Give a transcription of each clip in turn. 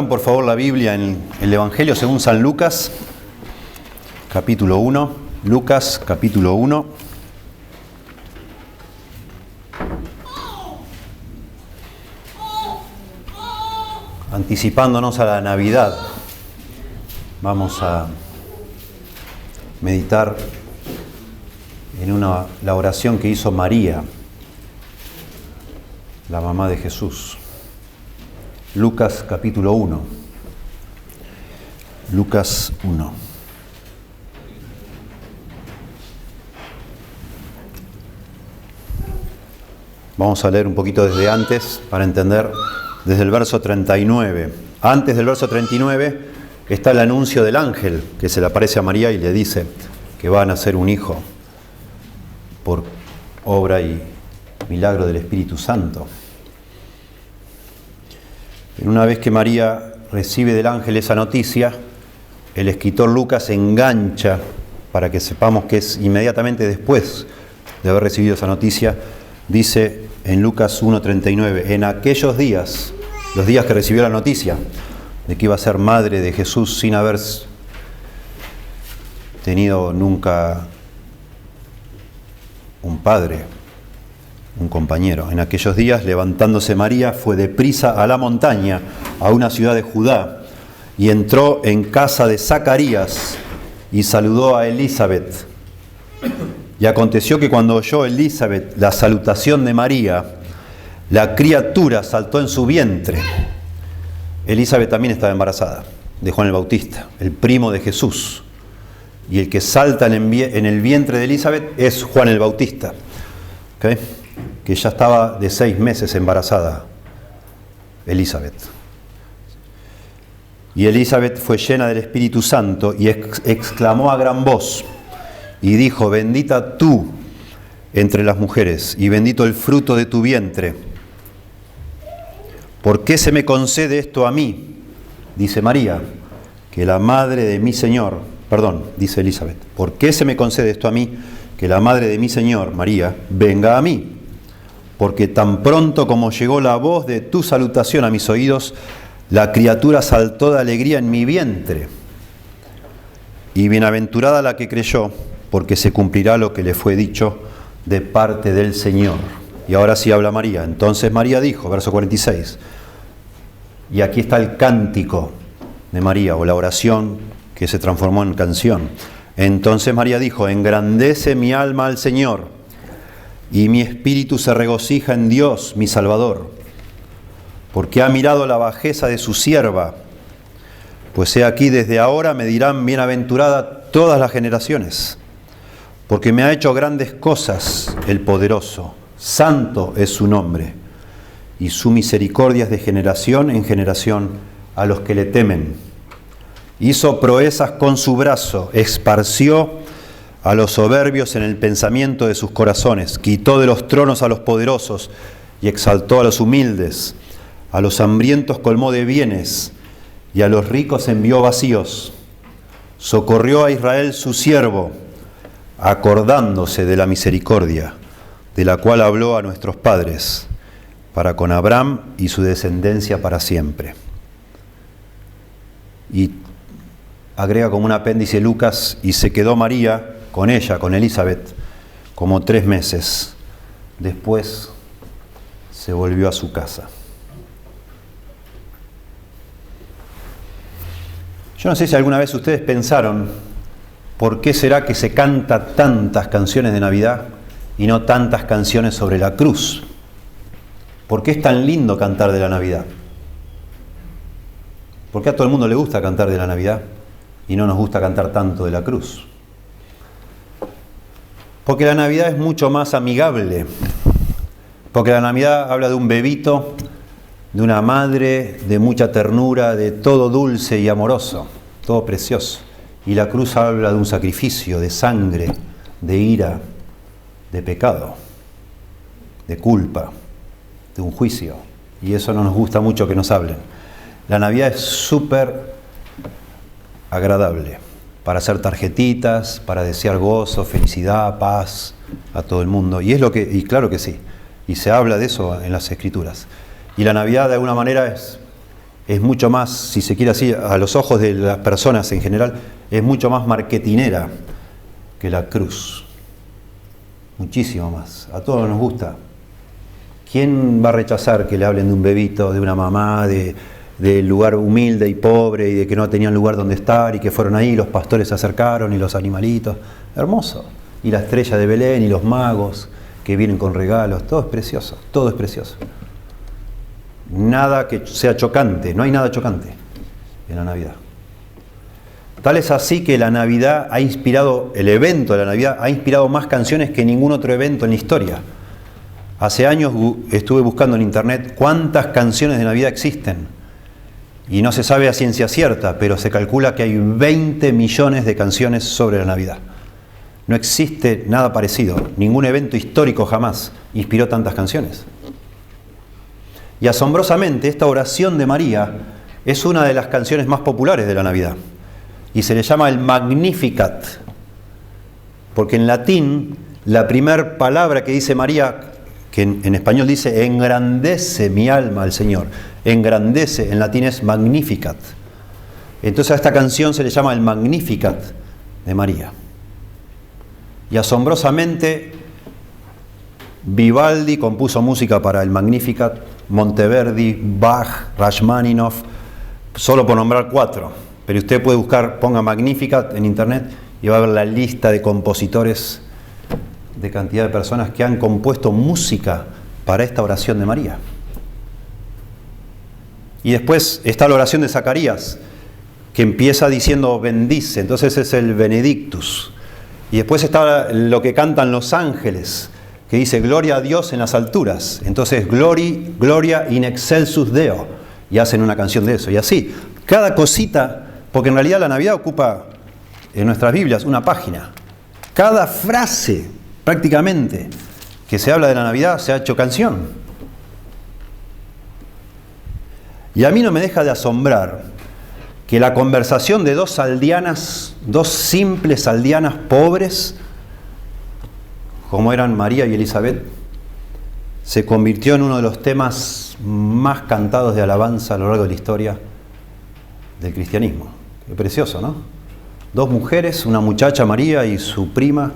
Abran por favor la Biblia en el Evangelio según San Lucas, capítulo 1. Lucas, capítulo 1. Anticipándonos a la Navidad, vamos a meditar en la oración que hizo María, la mamá de Jesús. Lucas capítulo 1. Lucas 1. Vamos a leer un poquito desde antes para entender desde el verso 39. Antes del verso 39 está el anuncio del ángel que se le aparece a María y le dice que va a nacer un hijo por obra y milagro del Espíritu Santo. Una vez que María recibe del ángel esa noticia, el escritor Lucas engancha para que sepamos que es inmediatamente después de haber recibido esa noticia. Dice en Lucas 1:39, en aquellos días, los días que recibió la noticia de que iba a ser madre de Jesús sin haber tenido nunca un padre, un compañero. En aquellos días, levantándose María, fue deprisa a la montaña, a una ciudad de Judá, y entró en casa de Zacarías y saludó a Elizabeth. Y aconteció que cuando oyó Elizabeth la salutación de María, la criatura saltó en su vientre. Elizabeth también estaba embarazada de Juan el Bautista, el primo de Jesús. Y el que salta en el vientre de Elizabeth es Juan el Bautista, ¿okay? Que ya estaba de 6 meses embarazada, Elizabeth. Y Elizabeth fue llena del Espíritu Santo y exclamó a gran voz y dijo: bendita tú entre las mujeres y bendito el fruto de tu vientre. ¿Por qué se me concede esto a mí? Dice María, que la madre de mi Señor, dice Elizabeth, ¿por qué se me concede esto a mí? Que la madre de mi Señor, María, venga a mí. Porque tan pronto como llegó la voz de tu salutación a mis oídos, la criatura saltó de alegría en mi vientre. Y bienaventurada la que creyó, porque se cumplirá lo que le fue dicho de parte del Señor. Y ahora sí habla María. Entonces María dijo, verso 46, y aquí está el cántico de María, o la oración que se transformó en canción. Entonces María dijo: engrandece mi alma al Señor, y mi espíritu se regocija en Dios, mi Salvador, porque ha mirado la bajeza de su sierva. Pues he aquí, desde ahora me dirán bienaventurada todas las generaciones, porque me ha hecho grandes cosas el poderoso, santo es su nombre, y su misericordia es de generación en generación a los que le temen. Hizo proezas con su brazo, esparció a los soberbios en el pensamiento de sus corazones, quitó de los tronos a los poderosos y exaltó a los humildes. A los hambrientos colmó de bienes y a los ricos envió vacíos. Socorrió a Israel su siervo, acordándose de la misericordia, de la cual habló a nuestros padres, para con Abraham y su descendencia para siempre. Y agrega como un apéndice Lucas, y se quedó María con ella, con Elizabeth, como 3 meses. Después se volvió a su casa. Yo no sé si alguna vez ustedes pensaron, ¿por qué será que se canta tantas canciones de Navidad y no tantas canciones sobre la cruz? ¿Por qué es tan lindo cantar de la Navidad? ¿Por qué a todo el mundo le gusta cantar de la Navidad y no nos gusta cantar tanto de la cruz? Porque la Navidad es mucho más amigable. Porque la Navidad habla de un bebito, de una madre, de mucha ternura, de todo dulce y amoroso, todo precioso. Y la cruz habla de un sacrificio, de sangre, de ira, de pecado, de culpa, de un juicio. Y eso no nos gusta mucho que nos hablen. La Navidad es súper agradable para hacer tarjetitas, para desear gozo, felicidad, paz a todo el mundo. Y claro que sí. Y se habla de eso en las Escrituras. Y la Navidad de alguna manera es es mucho más, si se quiere así, a los ojos de las personas en general, es mucho más marketinera que la cruz. Muchísimo más. A todos nos gusta. ¿Quién va a rechazar que le hablen de un bebito, de una mamá, del lugar humilde y pobre y de que no tenían lugar donde estar y que fueron ahí, los pastores se acercaron y los animalitos? Hermoso. Y la estrella de Belén y los magos que vienen con regalos. Todo es precioso. Todo es precioso. Nada que sea chocante, no hay nada chocante en la Navidad. Tal es así que la Navidad ha inspirado, el evento de la Navidad ha inspirado más canciones que ningún otro evento en la historia. Hace años estuve buscando en internet cuántas canciones de Navidad existen y no se sabe a ciencia cierta, pero se calcula que hay 20 millones de canciones sobre la Navidad. No existe nada parecido, ningún evento histórico jamás inspiró tantas canciones. Y asombrosamente, esta oración de María es una de las canciones más populares de la Navidad. Y se le llama el Magnificat. Porque en latín, la primera palabra que dice María, que en español dice, engrandece mi alma al Señor. Engrandece, en latín es Magnificat. Entonces a esta canción se le llama el Magnificat de María. Y asombrosamente, Vivaldi compuso música para el Magnificat, Monteverdi, Bach, Rachmaninoff, solo por nombrar 4. Pero usted puede buscar, ponga Magnificat en internet y va a ver la lista de compositores, de cantidad de personas que han compuesto música para esta oración de María. Y después está la oración de Zacarías, que empieza diciendo bendice, entonces es el Benedictus. Y después está lo que cantan los ángeles, que dice gloria a Dios en las alturas, entonces gloria in excelsus Deo, y hacen una canción de eso, y así, cada cosita, porque en realidad la Navidad ocupa en nuestras Biblias una página, cada frase prácticamente que se habla de la Navidad se ha hecho canción. Y a mí no me deja de asombrar que la conversación de dos aldeanas, dos simples aldeanas pobres, como eran María y Elizabeth, se convirtió en uno de los temas más cantados de alabanza a lo largo de la historia del cristianismo. Qué precioso, ¿no? Dos mujeres, una muchacha María y su prima,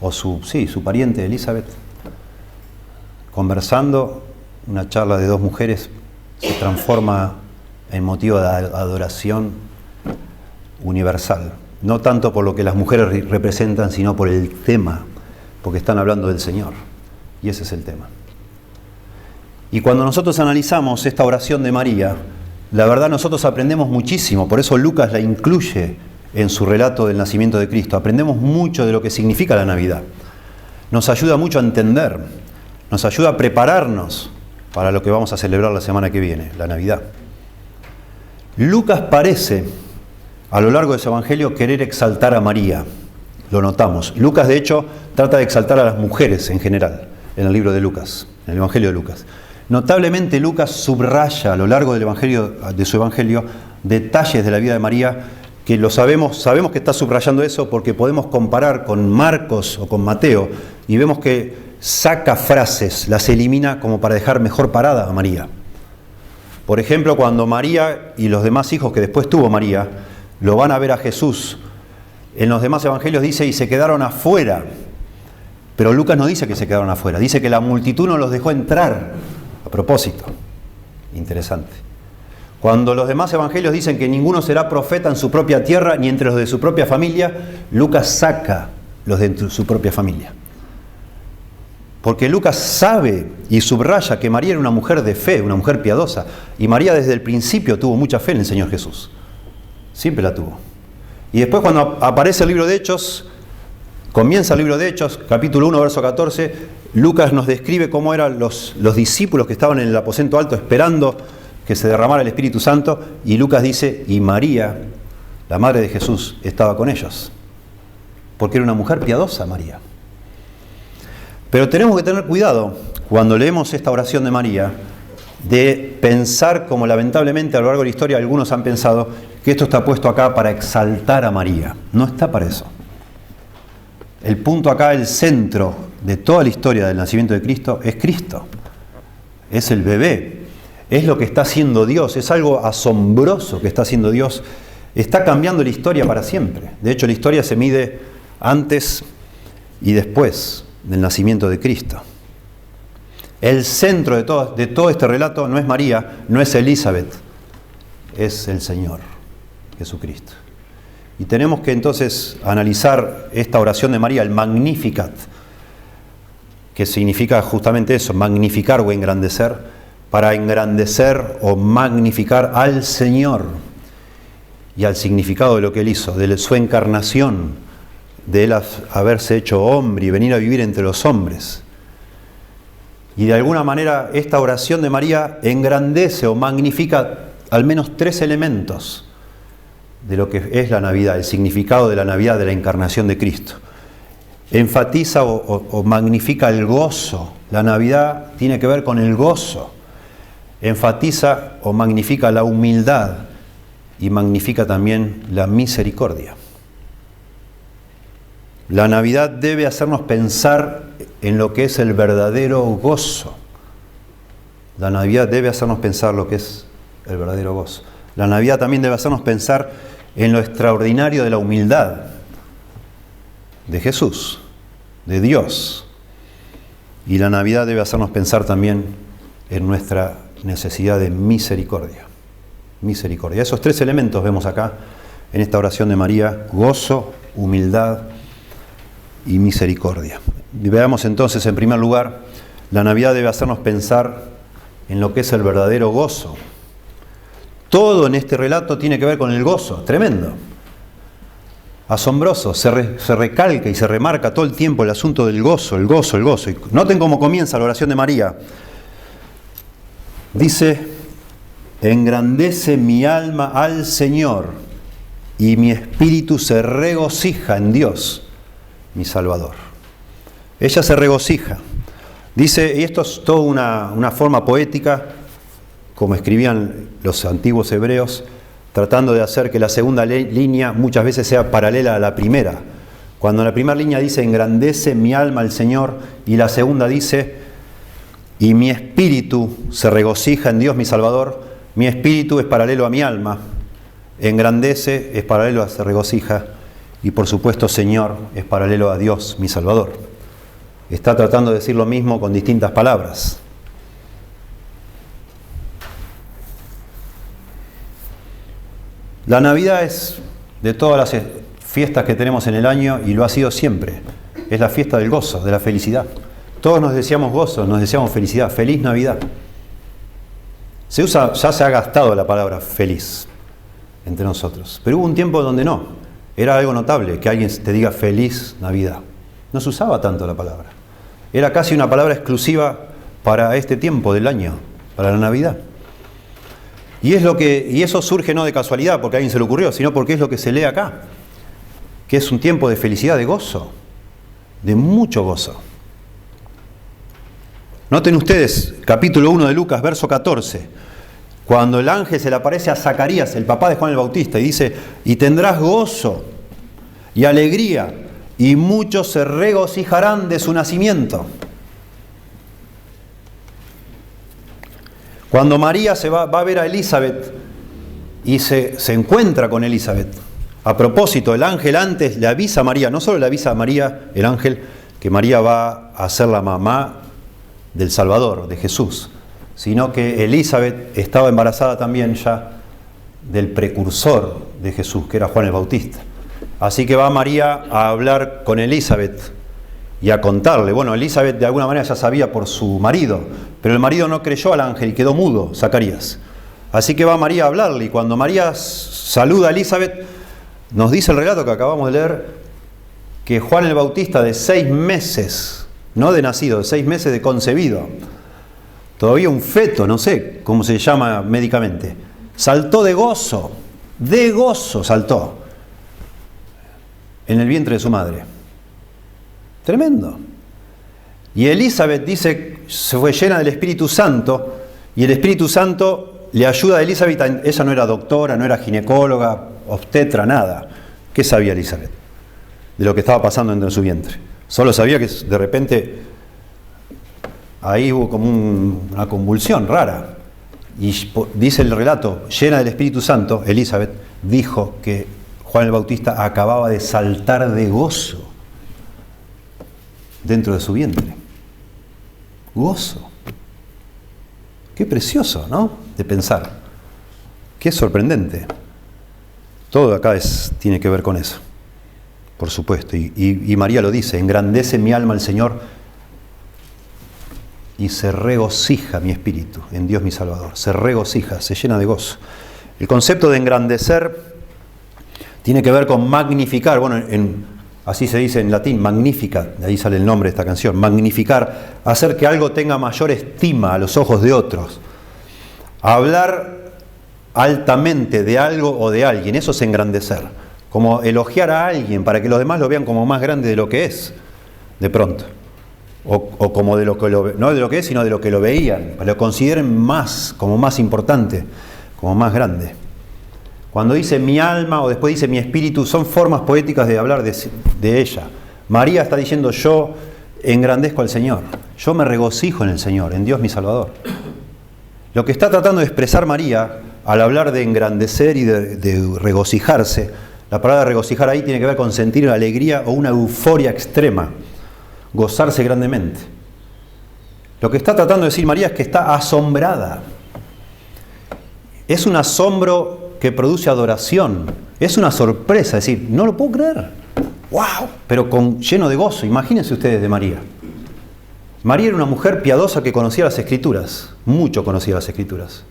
o su pariente Elizabeth, conversando, una charla de dos mujeres se transforma en motivo de adoración universal. No tanto por lo que las mujeres representan, sino por el tema, porque están hablando del Señor. Y ese es el tema. Y cuando nosotros analizamos esta oración de María, la verdad nosotros aprendemos muchísimo, por eso Lucas la incluye en su relato del nacimiento de Cristo. Aprendemos mucho de lo que significa la Navidad. Nos ayuda mucho a entender, nos ayuda a prepararnos para lo que vamos a celebrar la semana que viene, la Navidad. Lucas parece, a lo largo de su Evangelio, querer exaltar a María. Lo notamos. Lucas, de hecho, trata de exaltar a las mujeres en general, en el libro de Lucas, en el Evangelio de Lucas. Notablemente, Lucas subraya a lo largo del Evangelio, de su Evangelio, detalles de la vida de María que lo sabemos que está subrayando eso porque podemos comparar con Marcos o con Mateo y vemos que saca frases, las elimina como para dejar mejor parada a María. Por ejemplo, cuando María y los demás hijos que después tuvo María lo van a ver a Jesús, en los demás evangelios dice y se quedaron afuera, pero Lucas no dice que se quedaron afuera, dice que la multitud no los dejó entrar a propósito. Interesante. Cuando los demás evangelios dicen que ninguno será profeta en su propia tierra ni entre los de su propia familia, Lucas saca los de su propia familia. Porque Lucas sabe y subraya que María era una mujer de fe, una mujer piadosa. Y María desde el principio tuvo mucha fe en el Señor Jesús. Siempre la tuvo. Y después cuando aparece el libro de Hechos, comienza el libro de Hechos, capítulo 1, verso 14, Lucas nos describe cómo eran los discípulos que estaban en el aposento alto esperando que se derramara el Espíritu Santo. Y Lucas dice, y María, la madre de Jesús, estaba con ellos. Porque era una mujer piadosa, María. Pero tenemos que tener cuidado cuando leemos esta oración de María de pensar, como lamentablemente a lo largo de la historia algunos han pensado, que esto está puesto acá para exaltar a María. No está para eso. El punto acá, el centro de toda la historia del nacimiento de Cristo, es Cristo. Es el bebé. Es lo que está haciendo Dios, es algo asombroso que está haciendo Dios. Está cambiando la historia para siempre. De hecho, la historia se mide antes y después del nacimiento de Cristo. El centro de todo este relato no es María, no es Elizabeth, es el Señor, Jesucristo. Y tenemos que entonces analizar esta oración de María, el Magnificat, que significa justamente eso, magnificar o engrandecer, para engrandecer o magnificar al Señor y al significado de lo que Él hizo, de su encarnación, de Él haberse hecho hombre y venir a vivir entre los hombres. Y de alguna manera esta oración de María engrandece o magnifica al menos 3 elementos de lo que es la Navidad, el significado de la Navidad, de la encarnación de Cristo. Enfatiza o magnifica el gozo. La Navidad tiene que ver con el gozo. Enfatiza o magnifica la humildad y magnifica también la misericordia. La Navidad debe hacernos pensar en lo que es el verdadero gozo. La Navidad debe hacernos pensar lo que es el verdadero gozo. La Navidad también debe hacernos pensar en lo extraordinario de la humildad de Jesús, de Dios. Y la Navidad debe hacernos pensar también en nuestra necesidad de misericordia. Misericordia. Esos 3 elementos vemos acá en esta oración de María: gozo, humildad y misericordia. Y veamos entonces, en primer lugar, la Navidad debe hacernos pensar en lo que es el verdadero gozo. Todo en este relato tiene que ver con el gozo, tremendo, asombroso, se recalca y se remarca todo el tiempo el asunto del gozo, el gozo, el gozo. Y noten cómo comienza la oración de María. Dice: engrandece mi alma al Señor y mi espíritu se regocija en Dios, mi Salvador. Ella se regocija. Dice, y esto es toda una forma poética, como escribían los antiguos hebreos, tratando de hacer que la segunda línea muchas veces sea paralela a la primera. Cuando la primera línea dice, engrandece mi alma al Señor, y la segunda dice, y mi espíritu se regocija en Dios mi Salvador, mi espíritu es paralelo a mi alma, engrandece es paralelo a se regocija, y por supuesto Señor es paralelo a Dios mi Salvador. Está tratando de decir lo mismo con distintas palabras. La Navidad es, de todas las fiestas que tenemos en el año, y lo ha sido siempre, es la fiesta del gozo, de la felicidad. Todos nos deseamos gozo, nos deseamos felicidad. Feliz Navidad. Ya se ha gastado la palabra feliz entre nosotros, pero hubo un tiempo donde no. Era algo notable que alguien te diga feliz Navidad. No se usaba tanto la palabra. Era casi una palabra exclusiva para este tiempo del año, para la Navidad. Y eso surge no de casualidad, porque a alguien se le ocurrió, sino porque es lo que se lee acá, que es un tiempo de felicidad, de gozo, de mucho gozo. Noten ustedes, capítulo 1 de Lucas, verso 14, cuando el ángel se le aparece a Zacarías, el papá de Juan el Bautista, y dice, y tendrás gozo y alegría, y muchos se regocijarán de su nacimiento. Cuando María va a ver a Elizabeth y se encuentra con Elizabeth. A propósito, el ángel antes le avisa a María, no solo le avisa a María, el ángel, que María va a ser la mamá del Salvador, de Jesús, sino que Elizabeth estaba embarazada también ya del precursor de Jesús, que era Juan el Bautista. Así que va María a hablar con Elizabeth y a contarle. Bueno, Elizabeth de alguna manera ya sabía por su marido, pero el marido no creyó al ángel y quedó mudo, Zacarías. Así que va María a hablarle, y cuando María saluda a Elizabeth, nos dice el relato que acabamos de leer, que Juan el Bautista, de 6 meses, no de nacido, de 6 meses de concebido, todavía un feto, no sé cómo se llama médicamente, saltó de gozo saltó en el vientre de su madre. Tremendo. Y Elizabeth dice, se fue llena del Espíritu Santo, y el Espíritu Santo le ayuda a Elizabeth. Ella no era doctora, no era ginecóloga, obstetra, nada. ¿Qué sabía Elizabeth de lo que estaba pasando dentro de su vientre? Solo sabía que de repente ahí hubo como una convulsión rara. Y dice el relato, llena del Espíritu Santo, Elizabeth dijo que Juan el Bautista acababa de saltar de gozo dentro de su vientre. Gozo. Qué precioso, ¿no? De pensar. Qué sorprendente. Todo acá tiene que ver con eso, por supuesto. Y María lo dice, engrandece mi alma al Señor y se regocija mi espíritu en Dios mi Salvador. Se regocija, se llena de gozo. El concepto de engrandecer tiene que ver con magnificar. Bueno, así se dice en latín, magnificat, de ahí sale el nombre de esta canción. Magnificar, hacer que algo tenga mayor estima a los ojos de otros. Hablar altamente de algo o de alguien, eso es engrandecer. Como elogiar a alguien para que los demás lo vean como más grande de lo que es, de pronto. O como de lo que no de lo que es, sino de lo que lo veían, lo consideren más, como más importante, como más grande. Cuando dice mi alma o después dice mi espíritu, son formas poéticas de hablar de ella. María está diciendo, yo engrandezco al Señor, yo me regocijo en el Señor, en Dios mi Salvador. Lo que está tratando de expresar María al hablar de engrandecer y de regocijarse, la palabra regocijar ahí tiene que ver con sentir una alegría o una euforia extrema, gozarse grandemente. Lo que está tratando de decir María es que está asombrada. Es un asombro que produce adoración, es una sorpresa, es decir, no lo puedo creer, ¡wow! Pero lleno de gozo. Imagínense ustedes de María. María era una mujer piadosa que conocía las Escrituras, mucho conocía las Escrituras.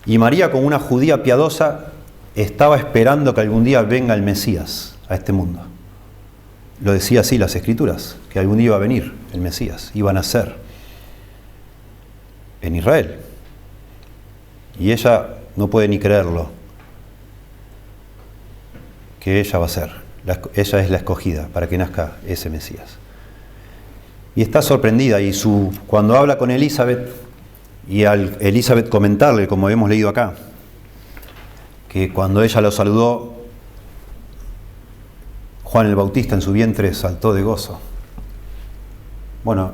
Y María, como una judía piadosa, estaba esperando que algún día venga el Mesías a este mundo. Lo decía así las Escrituras, que algún día iba a venir el Mesías, iba a nacer en Israel. Y ella no puede ni creerlo, que ella va a ser. Ella es la escogida para que nazca ese Mesías. Y está sorprendida, y cuando habla con Elizabeth, y al Elizabeth comentarle, como hemos leído acá, que cuando ella lo saludó, Juan el Bautista en su vientre saltó de gozo. Bueno,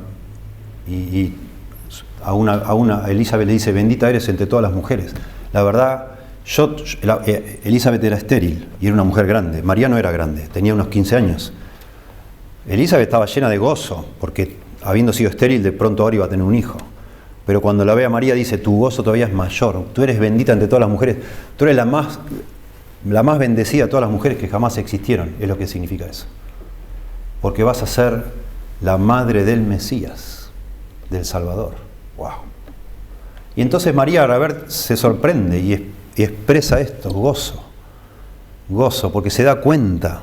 y a Elizabeth le dice, bendita eres entre todas las mujeres. La verdad, Elizabeth era estéril y era una mujer grande. María no era grande, tenía unos 15 años. Elizabeth estaba llena de gozo, porque habiendo sido estéril, de pronto ahora iba a tener un hijo. Pero cuando la ve a María dice, tu gozo todavía es mayor, tú eres bendita entre todas las mujeres, tú eres la más bendecida de todas las mujeres que jamás existieron, es lo que significa eso. Porque vas a ser la madre del Mesías, del Salvador. ¡Wow! Y entonces María, a ver, se sorprende y expresa esto, gozo, porque se da cuenta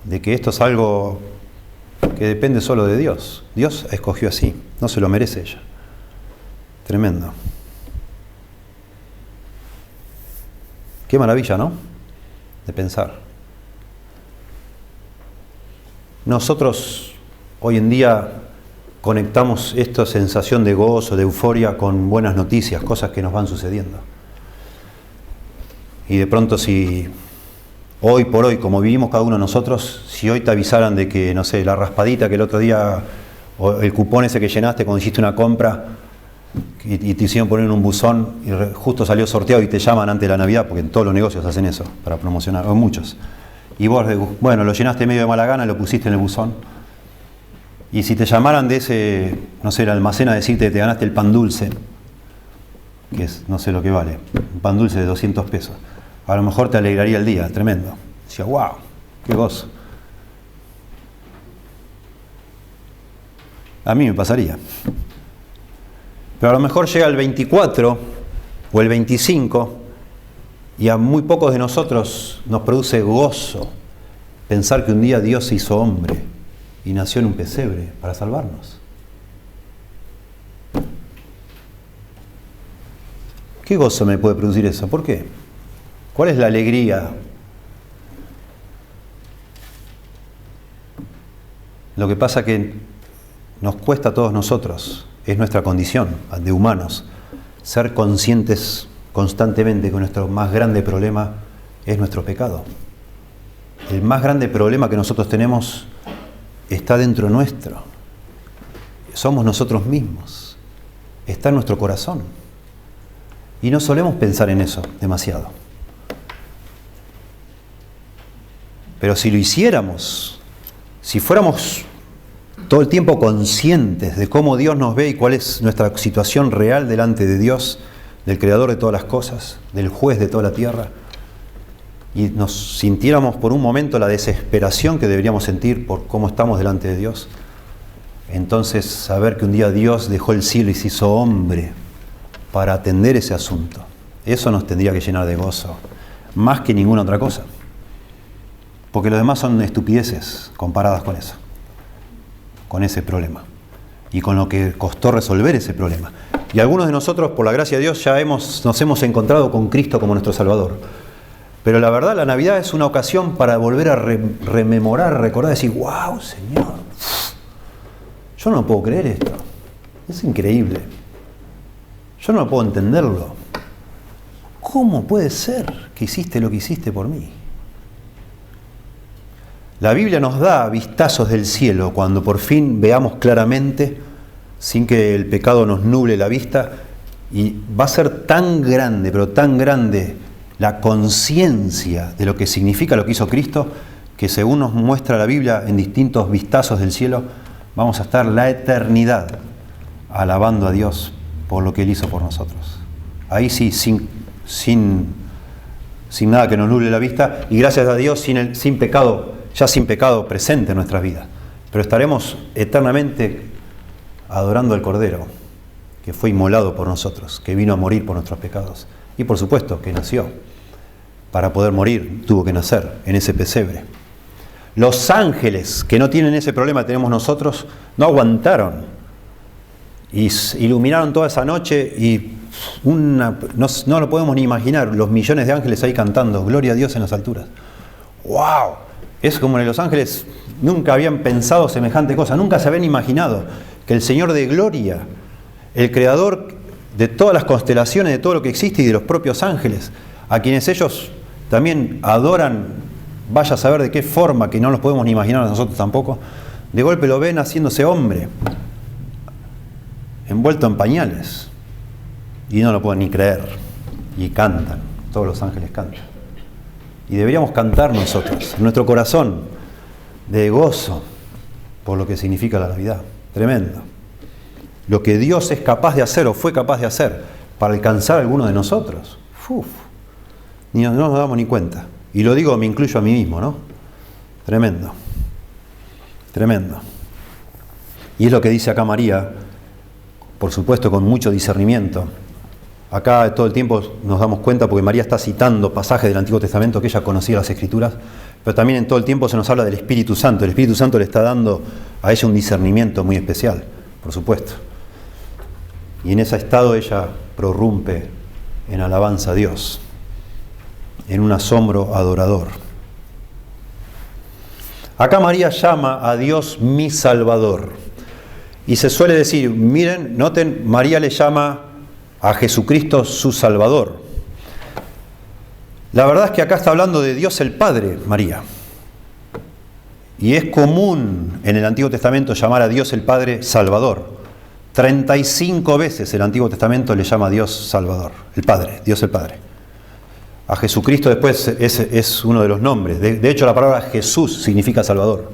de que esto es algo que depende solo de Dios. Dios escogió así, no se lo merece ella. Tremendo. Qué maravilla, ¿no? De pensar. Nosotros hoy en día conectamos esta sensación de gozo, de euforia con buenas noticias, cosas que nos van sucediendo. Y de pronto si hoy por hoy, como vivimos cada uno de nosotros, si hoy te avisaran de que, no sé, la raspadita que el otro día, o el cupón ese que llenaste cuando hiciste una compra, y te hicieron poner en un buzón, y justo salió sorteado y te llaman antes de la Navidad, porque en todos los negocios hacen eso, para promocionar, o muchos. Y vos, bueno, lo llenaste medio de mala gana, lo pusiste en el buzón. Y si te llamaran de ese, no sé, el almacén a decirte que te ganaste el pan dulce, que es, no sé lo que vale, un pan dulce de 200 pesos, a lo mejor te alegraría el día, tremendo. Decía, wow, qué gozo. A mí me pasaría. Pero a lo mejor llega el 24 o el 25 y a muy pocos de nosotros nos produce gozo pensar que un día Dios se hizo hombre y nació en un pesebre para salvarnos. ¿Qué gozo me puede producir eso? ¿Por qué? ¿Cuál es la alegría? Lo que pasa que nos cuesta a todos nosotros, es nuestra condición de humanos, ser conscientes constantemente que nuestro más grande problema es nuestro pecado. El más grande problema que nosotros tenemos está dentro nuestro. Somos nosotros mismos. Está en nuestro corazón. Y no solemos pensar en eso demasiado. Pero si lo hiciéramos, si fuéramos todo el tiempo conscientes de cómo Dios nos ve y cuál es nuestra situación real delante de Dios, del Creador de todas las cosas, del Juez de toda la tierra, y nos sintiéramos por un momento la desesperación que deberíamos sentir por cómo estamos delante de Dios, entonces saber que un día Dios dejó el cielo y se hizo hombre para atender ese asunto, eso nos tendría que llenar de gozo, más que ninguna otra cosa. Porque los demás son estupideces comparadas con eso, con ese problema, y con lo que costó resolver ese problema. Y algunos de nosotros, por la gracia de Dios, ya nos hemos encontrado con Cristo como nuestro Salvador. Pero la verdad, la Navidad es una ocasión para volver a rememorar, recordar, decir, wow, Señor, yo no puedo creer esto, es increíble, yo no puedo entenderlo. ¿Cómo puede ser que hiciste lo que hiciste por mí? La Biblia nos da vistazos del cielo cuando por fin veamos claramente, sin que el pecado nos nuble la vista, y va a ser tan grande, pero tan grande la conciencia de lo que significa lo que hizo Cristo, que según nos muestra la Biblia en distintos vistazos del cielo, vamos a estar la eternidad alabando a Dios por lo que Él hizo por nosotros. Ahí sí, sin nada que nos nuble la vista, y gracias a Dios sin pecado, ya sin pecado presente en nuestras vidas. Pero estaremos eternamente adorando al Cordero, que fue inmolado por nosotros, que vino a morir por nuestros pecados. Y por supuesto que nació. Para poder morir tuvo que nacer en ese pesebre. Los ángeles, que no tienen ese problema que tenemos nosotros, no aguantaron. Y iluminaron toda esa noche y no lo podemos ni imaginar, los millones de ángeles ahí cantando, gloria a Dios en las alturas. ¡Wow! Es como en los ángeles nunca habían pensado semejante cosa, nunca se habían imaginado que el Señor de gloria, el Creador de todas las constelaciones, de todo lo que existe y de los propios ángeles, a quienes ellos también adoran, vaya a saber de qué forma, que no los podemos ni imaginar nosotros tampoco, de golpe lo ven haciéndose hombre, envuelto en pañales, y no lo pueden ni creer, y cantan, todos los ángeles cantan. Y deberíamos cantar nosotros, en nuestro corazón, de gozo, por lo que significa la Navidad. Tremendo. Lo que Dios es capaz de hacer, o fue capaz de hacer, para alcanzar a alguno de nosotros. No nos damos ni cuenta. Y lo digo, me incluyo a mí mismo, ¿no? Tremendo. Tremendo. Y es lo que dice acá María, por supuesto con mucho discernimiento. Acá todo el tiempo nos damos cuenta porque María está citando pasajes del Antiguo Testamento que ella conocía las Escrituras, pero también en todo el tiempo se nos habla del Espíritu Santo. El Espíritu Santo le está dando a ella un discernimiento muy especial, por supuesto. Y en ese estado ella prorrumpe en alabanza a Dios, en un asombro adorador. Acá María llama a Dios mi Salvador. Y se suele decir, miren, noten, María le llama a Jesucristo su Salvador. La verdad es que acá está hablando de Dios el Padre, María. Y es común en el Antiguo Testamento llamar a Dios el Padre Salvador. 35 veces el Antiguo Testamento le llama a Dios Salvador, el Padre, Dios el Padre. A Jesucristo después es uno de los nombres. De hecho, la palabra Jesús significa Salvador.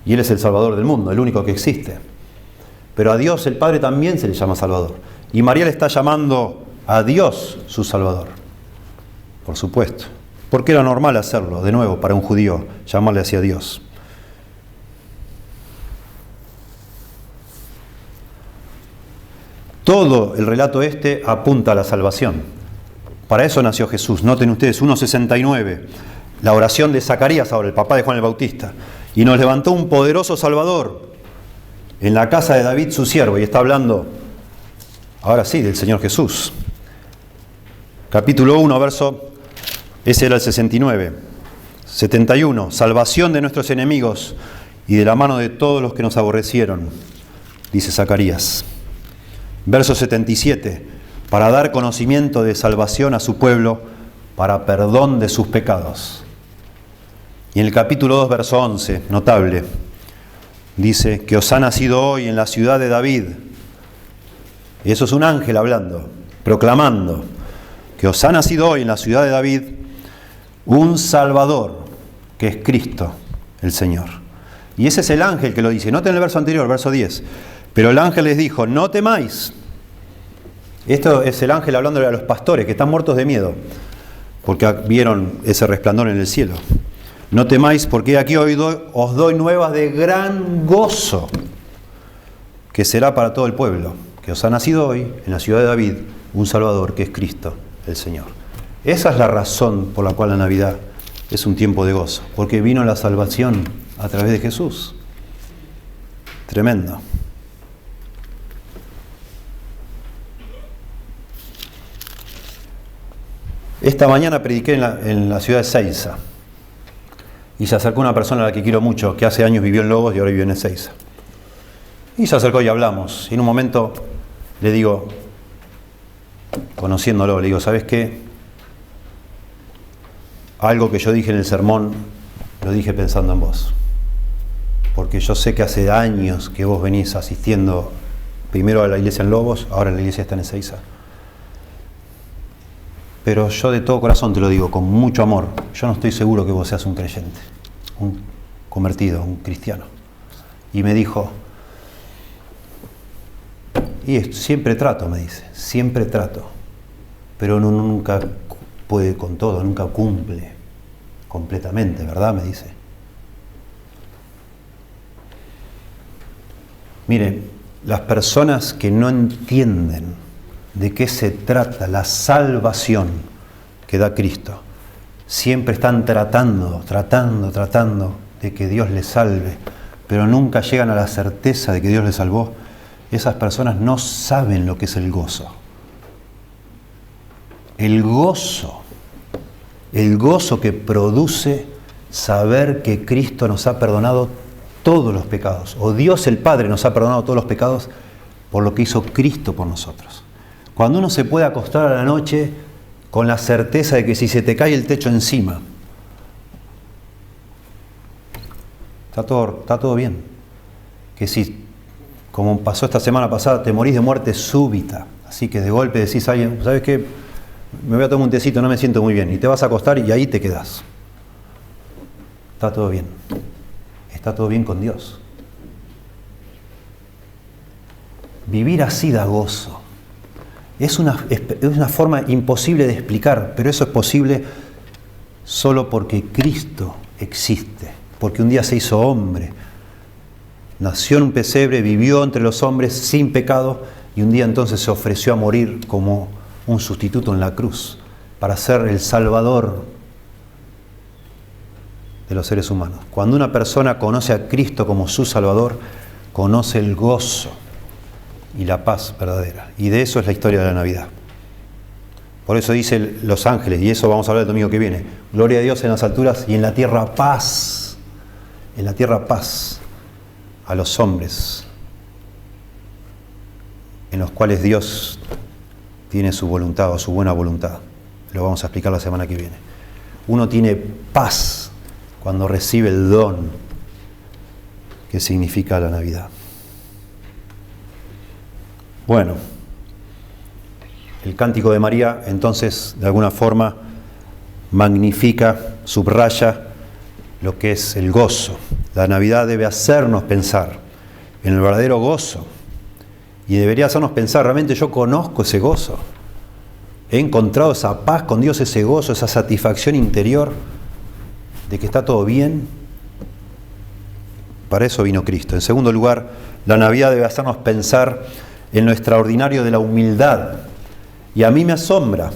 Y Él es el Salvador del mundo, el único que existe. Pero a Dios el Padre también se le llama Salvador. Y María le está llamando a Dios su Salvador. Por supuesto. Porque era normal hacerlo, de nuevo, para un judío, llamarle así a Dios. Todo el relato apunta a la salvación. Para eso nació Jesús. Noten ustedes, 1:69, la oración de Zacarías, ahora el papá de Juan el Bautista. Y nos levantó un poderoso Salvador en la casa de David su siervo. Y está hablando, ahora sí, del Señor Jesús. Capítulo 1, ese era el 69. 71, salvación de nuestros enemigos y de la mano de todos los que nos aborrecieron, dice Zacarías. Verso 77, para dar conocimiento de salvación a su pueblo, para perdón de sus pecados. Y en el capítulo 2, verso 11, notable, dice que os ha nacido hoy en la ciudad de David. Y eso es un ángel hablando, proclamando, que os ha nacido hoy en la ciudad de David un Salvador, que es Cristo el Señor. Y ese es el ángel que lo dice. Noten el verso anterior, verso 10. Pero el ángel les dijo, no temáis. Esto es el ángel hablándole a los pastores que están muertos de miedo, porque vieron ese resplandor en el cielo. No temáis, porque aquí hoy os doy nuevas de gran gozo, que será para todo el pueblo, que os ha nacido hoy en la ciudad de David un Salvador, que es Cristo el Señor. Esa es la razón por la cual la Navidad es un tiempo de gozo, porque vino la salvación a través de Jesús. Tremendo. Esta mañana prediqué en la ciudad de Seiza. Y se acercó una persona a la que quiero mucho, que hace años vivió en Lobos y ahora vive en Ezeiza. Y se acercó y hablamos. Y en un momento le digo, conociéndolo, le digo, ¿sabes qué? Algo que yo dije en el sermón, lo dije pensando en vos. Porque yo sé que hace años que vos venís asistiendo primero a la iglesia en Lobos, ahora la iglesia está en Ezeiza. Pero yo de todo corazón te lo digo, con mucho amor, yo no estoy seguro que vos seas un creyente, un convertido, un cristiano. Y me dijo, y siempre trato, me dice, siempre trato, pero uno nunca puede con todo, nunca cumple completamente, ¿verdad? Me dice. Miren, las personas que no entienden de qué se trata la salvación que da Cristo, siempre están tratando de que Dios les salve, pero nunca llegan a la certeza de que Dios les salvó. Esas personas no saben lo que es el gozo. El gozo que produce saber que Cristo nos ha perdonado todos los pecados, o Dios el Padre nos ha perdonado todos los pecados por lo que hizo Cristo por nosotros. Cuando uno se puede acostar a la noche con la certeza de que si se te cae el techo encima, está todo bien. Que si, como pasó esta semana pasada, te morís de muerte súbita, así que de golpe decís a alguien, ¿sabes qué? Me voy a tomar un tecito, no me siento muy bien. Y te vas a acostar y ahí te quedás. Está todo bien. Está todo bien con Dios. Vivir así da gozo. Es una forma imposible de explicar, pero eso es posible solo porque Cristo existe, porque un día se hizo hombre, nació en un pesebre, vivió entre los hombres sin pecado y un día entonces se ofreció a morir como un sustituto en la cruz para ser el Salvador de los seres humanos. Cuando una persona conoce a Cristo como su Salvador, conoce el gozo y la paz verdadera. Y de eso es la historia de la Navidad. Por eso dicen los ángeles, y eso vamos a hablar el domingo que viene, gloria a Dios en las alturas y en la tierra paz. En la tierra paz a los hombres en los cuales Dios tiene su voluntad o su buena voluntad. Lo vamos a explicar la semana que viene. Uno tiene paz cuando recibe el don que significa la Navidad. Bueno, el cántico de María entonces de alguna forma magnifica, subraya lo que es el gozo. La Navidad debe hacernos pensar en el verdadero gozo y debería hacernos pensar, realmente yo conozco ese gozo, he encontrado esa paz con Dios, ese gozo, esa satisfacción interior de que está todo bien. Para eso vino Cristo. En segundo lugar, la Navidad debe hacernos pensar en lo extraordinario de la humildad. Y a mí me asombra,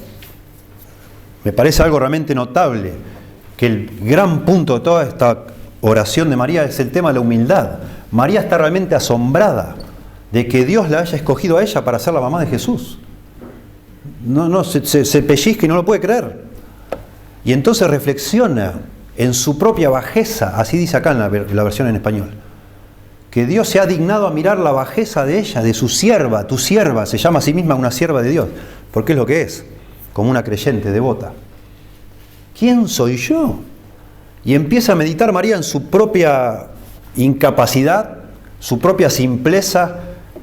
me parece algo realmente notable, que el gran punto de toda esta oración de María es el tema de la humildad. María está realmente asombrada de que Dios la haya escogido a ella para ser la mamá de Jesús. Se pellizca y no lo puede creer. Y entonces reflexiona en su propia bajeza, así dice acá en la versión en español, que Dios se ha dignado a mirar la bajeza de ella, de su sierva, tu sierva, se llama a sí misma una sierva de Dios, porque es lo que es, como una creyente devota. ¿Quién soy yo? Y empieza a meditar María en su propia incapacidad, su propia simpleza,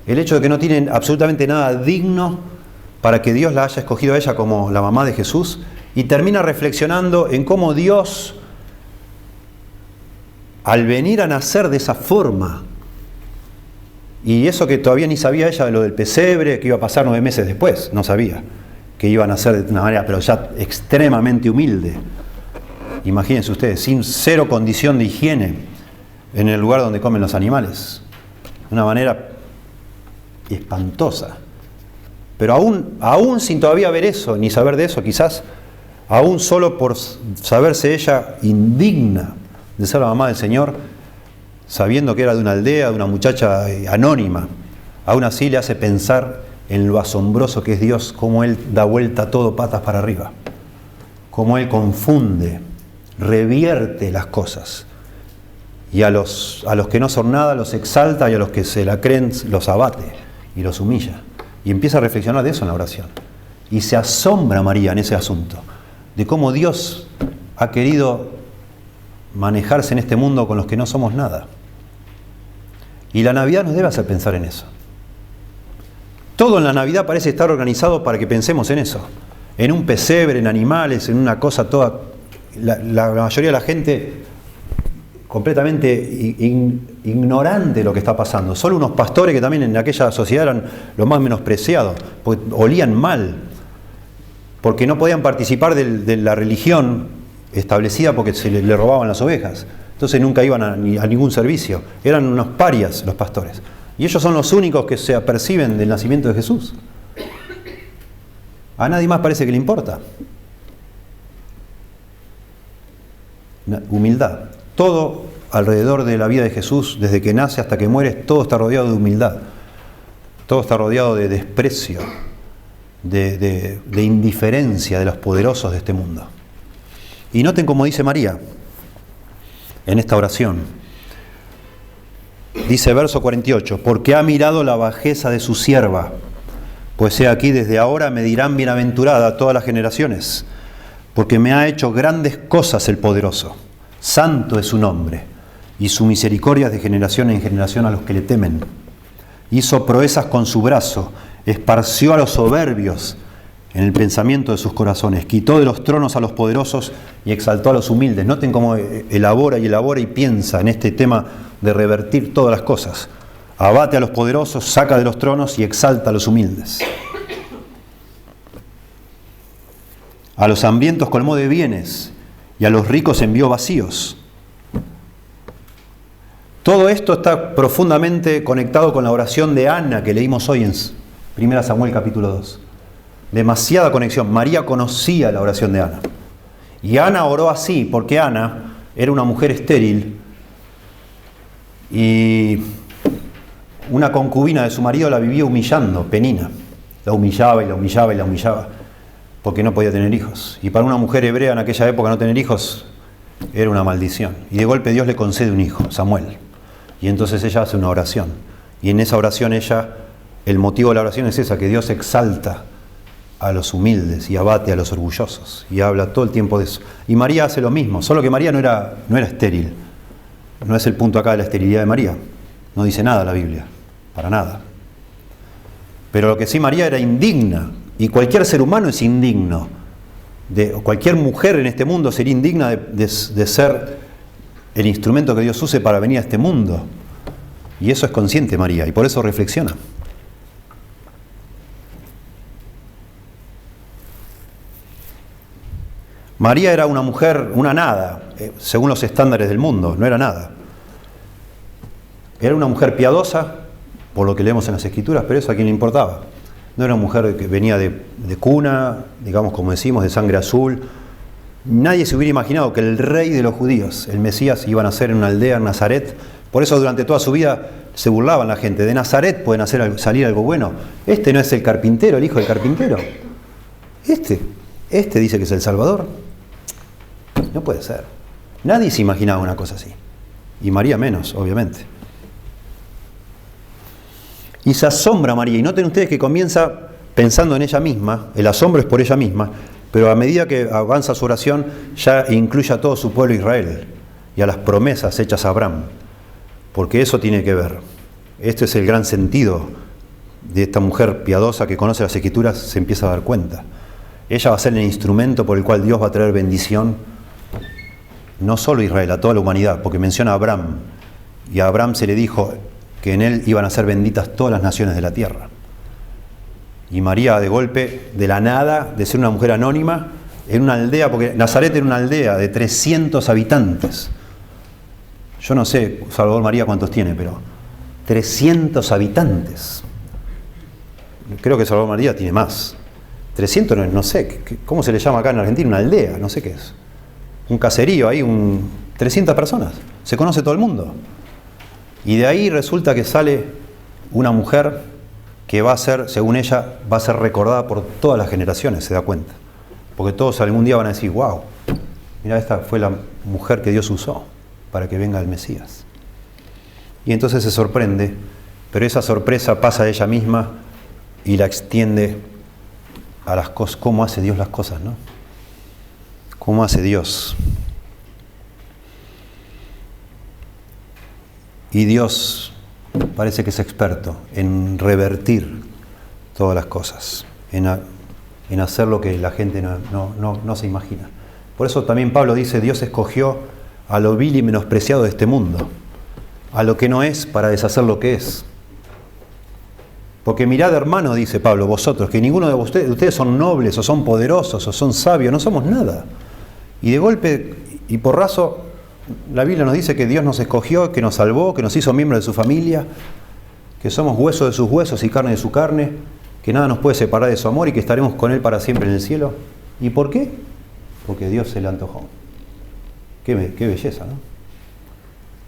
el hecho de que no tiene absolutamente nada digno para que Dios la haya escogido a ella como la mamá de Jesús, y termina reflexionando en cómo Dios, al venir a nacer de esa forma, y eso que todavía ni sabía ella de lo del pesebre, que iba a pasar 9 meses después, no sabía, que iba a nacer de una manera, pero ya extremadamente humilde. Imagínense ustedes, sin cero condición de higiene, en el lugar donde comen los animales, de una manera espantosa. Pero aún sin todavía ver eso, ni saber de eso, quizás, aún solo por saberse ella indigna de ser la mamá del Señor, sabiendo que era de una aldea, de una muchacha anónima, aún así le hace pensar en lo asombroso que es Dios, cómo Él da vuelta todo patas para arriba, cómo Él confunde, revierte las cosas, y a los que no son nada los exalta, y a los que se la creen los abate y los humilla. Y empieza a reflexionar de eso en la oración. Y se asombra María en ese asunto, de cómo Dios ha querido manejarse en este mundo con los que no somos nada. Y la Navidad nos debe hacer pensar en eso. Todo en la Navidad parece estar organizado para que pensemos en eso. En un pesebre, en animales, en una cosa toda... La mayoría de la gente completamente ignorante de lo que está pasando. Solo unos pastores que también en aquella sociedad eran los más menospreciados, porque olían mal, porque no podían participar de la religión establecida porque se le robaban las ovejas. Entonces nunca iban a ningún servicio. Eran unos parias los pastores. Y ellos son los únicos que se aperciben del nacimiento de Jesús. A nadie más parece que le importa. Humildad. Todo alrededor de la vida de Jesús, desde que nace hasta que muere, todo está rodeado de humildad. Todo está rodeado de desprecio, de indiferencia de los poderosos de este mundo. Y noten cómo dice María en esta oración. Dice verso 48, porque ha mirado la bajeza de su sierva, pues he aquí desde ahora me dirán bienaventurada todas las generaciones, porque me ha hecho grandes cosas el poderoso. Santo es su nombre, y su misericordia es de generación en generación a los que le temen. Hizo proezas con su brazo, esparció a los soberbios en el pensamiento de sus corazones, quitó de los tronos a los poderosos y exaltó a los humildes. Noten cómo elabora y piensa en este tema de revertir todas las cosas. Abate a los poderosos, saca de los tronos y exalta a los humildes. A los hambrientos colmó de bienes y a los ricos envió vacíos. Todo esto está profundamente conectado con la oración de Ana que leímos hoy en 1 Samuel capítulo 2. Demasiada conexión. María conocía la oración de Ana. Y Ana oró así porque Ana era una mujer estéril y una concubina de su marido la vivía humillando, Penina. La humillaba y la humillaba y la humillaba porque no podía tener hijos. Y para una mujer hebrea en aquella época no tener hijos era una maldición. Y de golpe Dios le concede un hijo, Samuel. Y entonces ella hace una oración. Y en esa oración el motivo de la oración es esa, que Dios exalta a los humildes y abate a los orgullosos. Y habla todo el tiempo de eso. Y María hace lo mismo, solo que María no era estéril. No es el punto acá de la esterilidad de María. No dice nada la Biblia, para nada. Pero lo que sí, María era indigna. Y cualquier ser humano es indigno. Cualquier mujer en este mundo sería indigna de ser el instrumento que Dios use para venir a este mundo. Y eso es consciente María, y por eso reflexiona. María era una mujer, una nada, según los estándares del mundo, no era nada. Era una mujer piadosa, por lo que leemos en las Escrituras, pero eso a quién le importaba. No era una mujer que venía de cuna, digamos como decimos, de sangre azul. Nadie se hubiera imaginado que el rey de los judíos, el Mesías, iba a nacer en una aldea en Nazaret. Por eso durante toda su vida se burlaban la gente. De Nazaret puede salir algo bueno. Este no es el carpintero, el hijo del carpintero. Este dice que es el Salvador. No puede ser. Nadie se imaginaba una cosa así. Y María menos, obviamente. Y se asombra María. Y noten ustedes que comienza pensando en ella misma. El asombro es por ella misma. Pero a medida que avanza su oración, ya incluye a todo su pueblo Israel. Y a las promesas hechas a Abraham. Porque eso tiene que ver. Este es el gran sentido de esta mujer piadosa que conoce las Escrituras, se empieza a dar cuenta. Ella va a ser el instrumento por el cual Dios va a traer bendición, no solo a Israel, a toda la humanidad, porque menciona a Abraham, y a Abraham se le dijo que en él iban a ser benditas todas las naciones de la tierra. Y María, de golpe, de la nada, de ser una mujer anónima, en una aldea, porque Nazaret era una aldea de 300 habitantes. Yo no sé, Salvador María, cuántos tiene, pero 300 habitantes. Creo que Salvador María tiene más. 300, no sé, ¿cómo se le llama acá en Argentina? Una aldea, no sé qué es. Un caserío ahí, 300 personas. Se conoce todo el mundo. Y de ahí resulta que sale una mujer que va a ser, según ella, va a ser recordada por todas las generaciones, se da cuenta. Porque todos algún día van a decir, wow, mira, esta fue la mujer que Dios usó para que venga el Mesías. Y entonces se sorprende, pero esa sorpresa pasa a ella misma y la extiende a las cosas. ¿Cómo hace Dios las cosas, no? ¿Cómo hace Dios? Y Dios parece que es experto en revertir todas las cosas, en hacer lo que la gente no se imagina. Por eso también Pablo dice, Dios escogió a lo vil y menospreciado de este mundo, a lo que no es para deshacer lo que es. Porque mirad, hermanos, dice Pablo, vosotros, que ninguno de ustedes son nobles, o son poderosos, o son sabios, no somos nada. Y de golpe y porrazo, la Biblia nos dice que Dios nos escogió, que nos salvó, que nos hizo miembros de su familia, que somos hueso de sus huesos y carne de su carne, que nada nos puede separar de su amor y que estaremos con Él para siempre en el cielo. ¿Y por qué? Porque Dios se le antojó. Qué belleza, ¿no?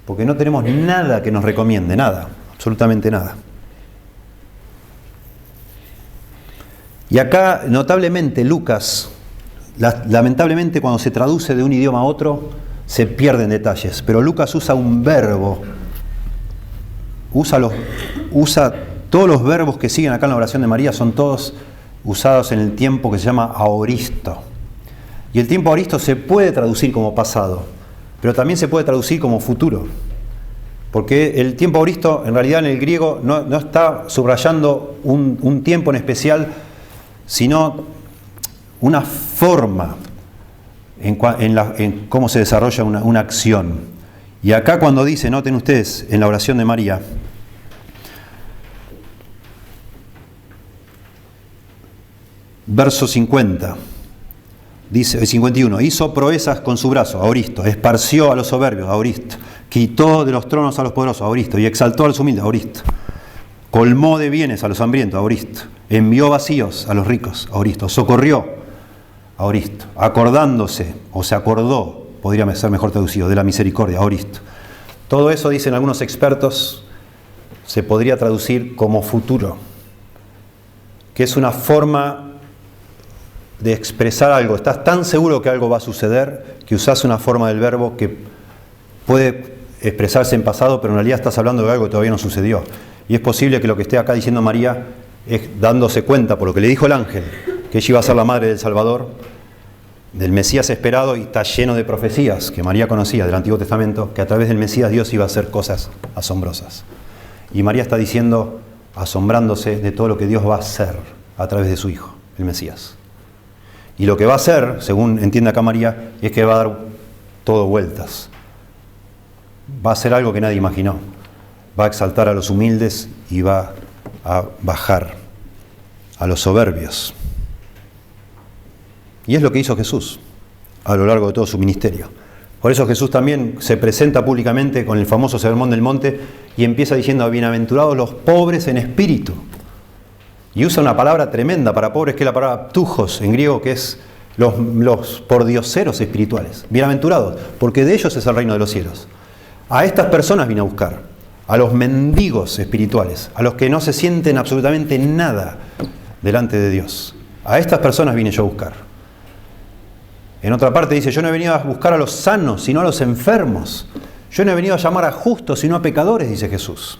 Porque no tenemos nada que nos recomiende, nada, absolutamente nada. Y acá, notablemente, Lucas, lamentablemente cuando se traduce de un idioma a otro, se pierden detalles, pero Lucas usa un verbo, usa todos los verbos que siguen acá en la oración de María, son todos usados en el tiempo que se llama aoristo. Y el tiempo aoristo se puede traducir como pasado, pero también se puede traducir como futuro. Porque el tiempo aoristo, en realidad en el griego, no está subrayando un tiempo en especial, sino una forma en cómo se desarrolla una acción. Y acá cuando dice, noten ustedes, en la oración de María, verso 50, dice, 51, hizo proezas con su brazo, aoristo, esparció a los soberbios, aoristo, quitó de los tronos a los poderosos, aoristo, y exaltó a los humildes, aoristo, colmó de bienes a los hambrientos, aoristo, envió vacíos a los ricos, aoristo, socorrió, aoristo, acordándose, o se acordó, podría ser mejor traducido, de la misericordia, aoristo. Todo eso, dicen algunos expertos, se podría traducir como futuro, que es una forma de expresar algo. Estás tan seguro que algo va a suceder que usás una forma del verbo que puede expresarse en pasado, pero en realidad estás hablando de algo que todavía no sucedió. Y es posible que lo que esté acá diciendo María es dándose cuenta, por lo que le dijo el ángel, que ella iba a ser la madre del Salvador, del Mesías esperado, y está lleno de profecías que María conocía del Antiguo Testamento, que a través del Mesías Dios iba a hacer cosas asombrosas. Y María está diciendo, asombrándose de todo lo que Dios va a hacer a través de su Hijo, el Mesías. Y lo que va a hacer, según entiende acá María, es que va a dar todo vueltas. Va a hacer algo que nadie imaginó. Va a exaltar a los humildes y va a bajar a los soberbios. Y es lo que hizo Jesús a lo largo de todo su ministerio. Por eso Jesús también se presenta públicamente con el famoso Sermón del Monte y empieza diciendo, bienaventurados los pobres en espíritu. Y usa una palabra tremenda para pobres, que es la palabra ptujos en griego, que es los pordioseros espirituales. Bienaventurados, porque de ellos es el reino de los cielos. A estas personas vine a buscar, a los mendigos espirituales, a los que no se sienten absolutamente nada delante de Dios. A estas personas vine yo a buscar. En otra parte dice, yo no he venido a buscar a los sanos, sino a los enfermos. Yo no he venido a llamar a justos, sino a pecadores, dice Jesús.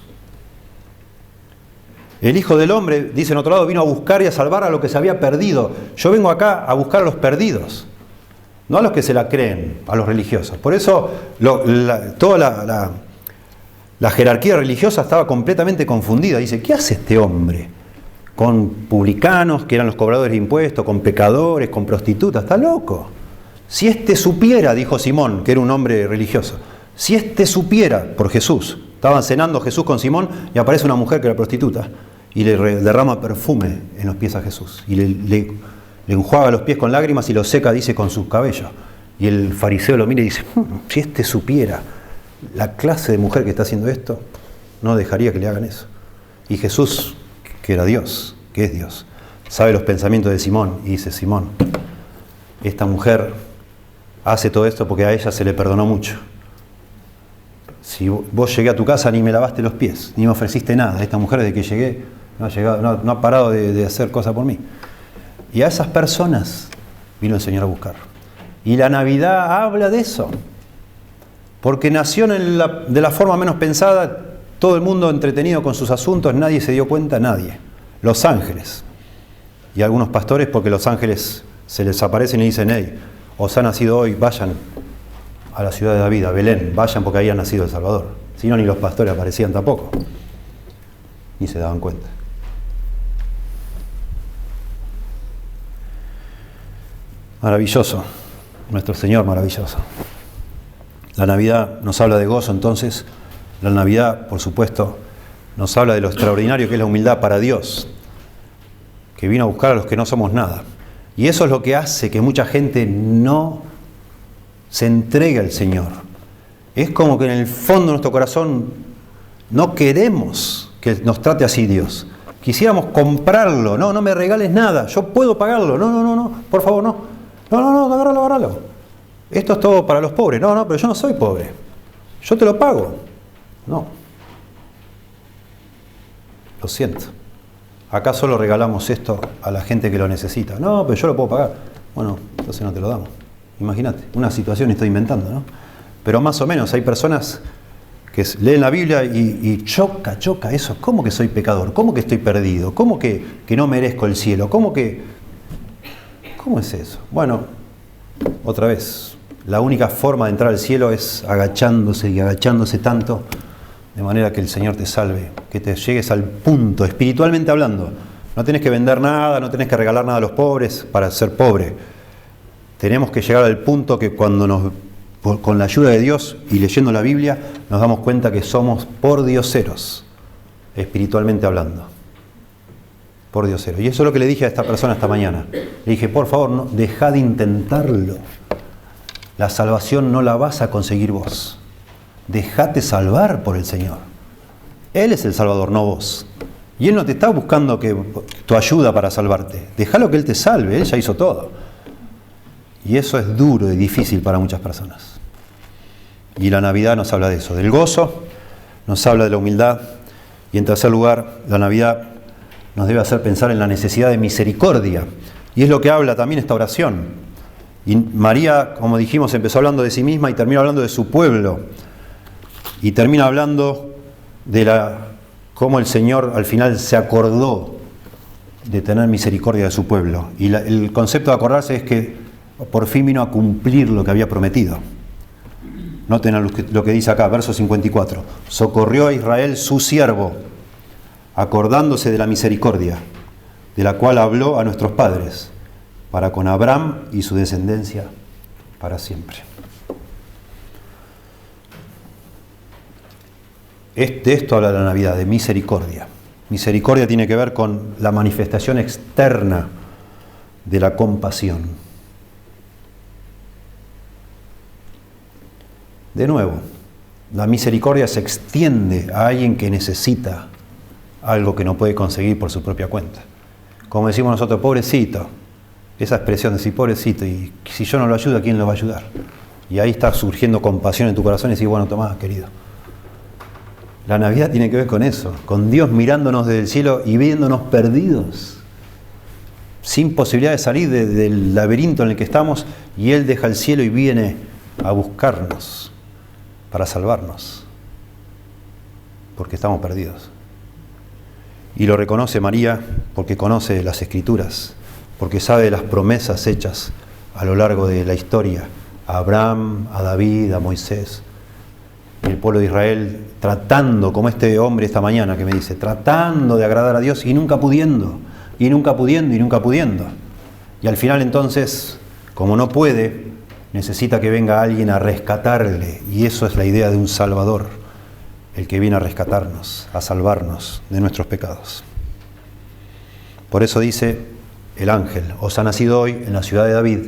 El Hijo del Hombre, dice en otro lado, vino a buscar y a salvar a lo que se había perdido. Yo vengo acá a buscar a los perdidos, no a los que se la creen, a los religiosos. Por eso toda la jerarquía religiosa estaba completamente confundida. Dice, ¿qué hace este hombre con publicanos, que eran los cobradores de impuestos, con pecadores, con prostitutas. Está loco. Si este supiera, dijo Simón, que era un hombre religioso, si este supiera por Jesús, estaban cenando Jesús con Simón y aparece una mujer que era prostituta y le derrama perfume en los pies a Jesús y le enjuaga los pies con lágrimas y los seca, dice, con sus cabellos. Y el fariseo lo mira y dice, si este supiera la clase de mujer que está haciendo esto, no dejaría que le hagan eso. Y Jesús, que era Dios, que es Dios, sabe los pensamientos de Simón y dice, Simón, esta mujer hace todo esto porque a ella se le perdonó mucho. Si vos llegué a tu casa ni me lavaste los pies, ni me ofreciste nada, esta mujer desde que llegué no ha parado de hacer cosas por mí. Y a esas personas vino el Señor a buscar. Y la Navidad habla de eso. Porque nació de la forma menos pensada, todo el mundo entretenido con sus asuntos, nadie se dio cuenta, nadie. Los ángeles. Y algunos pastores, porque los ángeles se les aparecen y dicen, hey, os ha nacido hoy, vayan a la ciudad de David, a Belén, vayan porque ahí ha nacido el Salvador. Si no, ni los pastores aparecían tampoco. Ni se daban cuenta. Maravilloso, nuestro Señor maravilloso. La Navidad nos habla de gozo, entonces. La Navidad, por supuesto, nos habla de lo extraordinario que es la humildad para Dios, que vino a buscar a los que no somos nada. Y eso es lo que hace que mucha gente no se entregue al Señor. Es como que en el fondo de nuestro corazón no queremos que nos trate así Dios. Quisiéramos comprarlo. No me regales nada, yo puedo pagarlo. No, por favor, no. No, agárralo. Esto es todo para los pobres. No, pero yo no soy pobre. Yo te lo pago. No. Lo siento. Acá solo regalamos esto a la gente que lo necesita. No, pero yo lo puedo pagar. Bueno, entonces no te lo damos. Imagínate, una situación estoy inventando, ¿no? Pero más o menos hay personas que leen la Biblia y choca eso. ¿Cómo que soy pecador? ¿Cómo que estoy perdido? ¿Cómo que no merezco el cielo? ¿Cómo es eso? Bueno, otra vez, la única forma de entrar al cielo es agachándose tanto, de manera que el Señor te salve, que te llegues al punto, espiritualmente hablando. No tenés que vender nada, no tenés que regalar nada a los pobres para ser pobre. Tenemos que llegar al punto que cuando con la ayuda de Dios y leyendo la Biblia, nos damos cuenta que somos pordioseros, espiritualmente hablando. Pordioseros. Y eso es lo que le dije a esta persona esta mañana. Le dije, por favor, dejá de intentarlo. La salvación no la vas a conseguir vos. Dejate salvar por el Señor. Él es el Salvador, no vos. Y Él no te está buscando tu ayuda para salvarte. Dejalo que Él te salve, Él ya hizo todo. Y eso es duro y difícil para muchas personas. Y la Navidad nos habla de eso, del gozo, nos habla de la humildad. Y en tercer lugar, la Navidad nos debe hacer pensar en la necesidad de misericordia. Y es lo que habla también esta oración. Y María, como dijimos, empezó hablando de sí misma y termina hablando de su pueblo. Y termina hablando de cómo el Señor al final se acordó de tener misericordia de su pueblo. Y el concepto de acordarse es que por fin vino a cumplir lo que había prometido. Noten lo que dice acá, verso 54. Socorrió a Israel su siervo, acordándose de la misericordia, de la cual habló a nuestros padres, para con Abraham y su descendencia para siempre. De esto habla la Navidad, de misericordia. Misericordia tiene que ver con la manifestación externa de la compasión. De nuevo, la misericordia se extiende a alguien que necesita algo que no puede conseguir por su propia cuenta. Como decimos nosotros, pobrecito. Esa expresión de decir pobrecito, y si yo no lo ayudo, ¿quién lo va a ayudar? Y ahí está surgiendo compasión en tu corazón y decir, bueno, tomá, querido. La Navidad tiene que ver con eso, con Dios mirándonos desde el cielo y viéndonos perdidos, sin posibilidad de salir del laberinto en el que estamos, y Él deja el cielo y viene a buscarnos para salvarnos, porque estamos perdidos. Y lo reconoce María porque conoce las Escrituras, porque sabe de las promesas hechas a lo largo de la historia, a Abraham, a David, a Moisés. El pueblo de Israel tratando, como este hombre esta mañana que me dice, tratando de agradar a Dios y nunca pudiendo. y nunca pudiendo y nunca pudiendo. Y al final entonces, como no puede, necesita que venga alguien a rescatarle. Y eso es la idea de un Salvador, el que viene a rescatarnos, a salvarnos de nuestros pecados. Por eso dice el ángel: os ha nacido hoy en la ciudad de David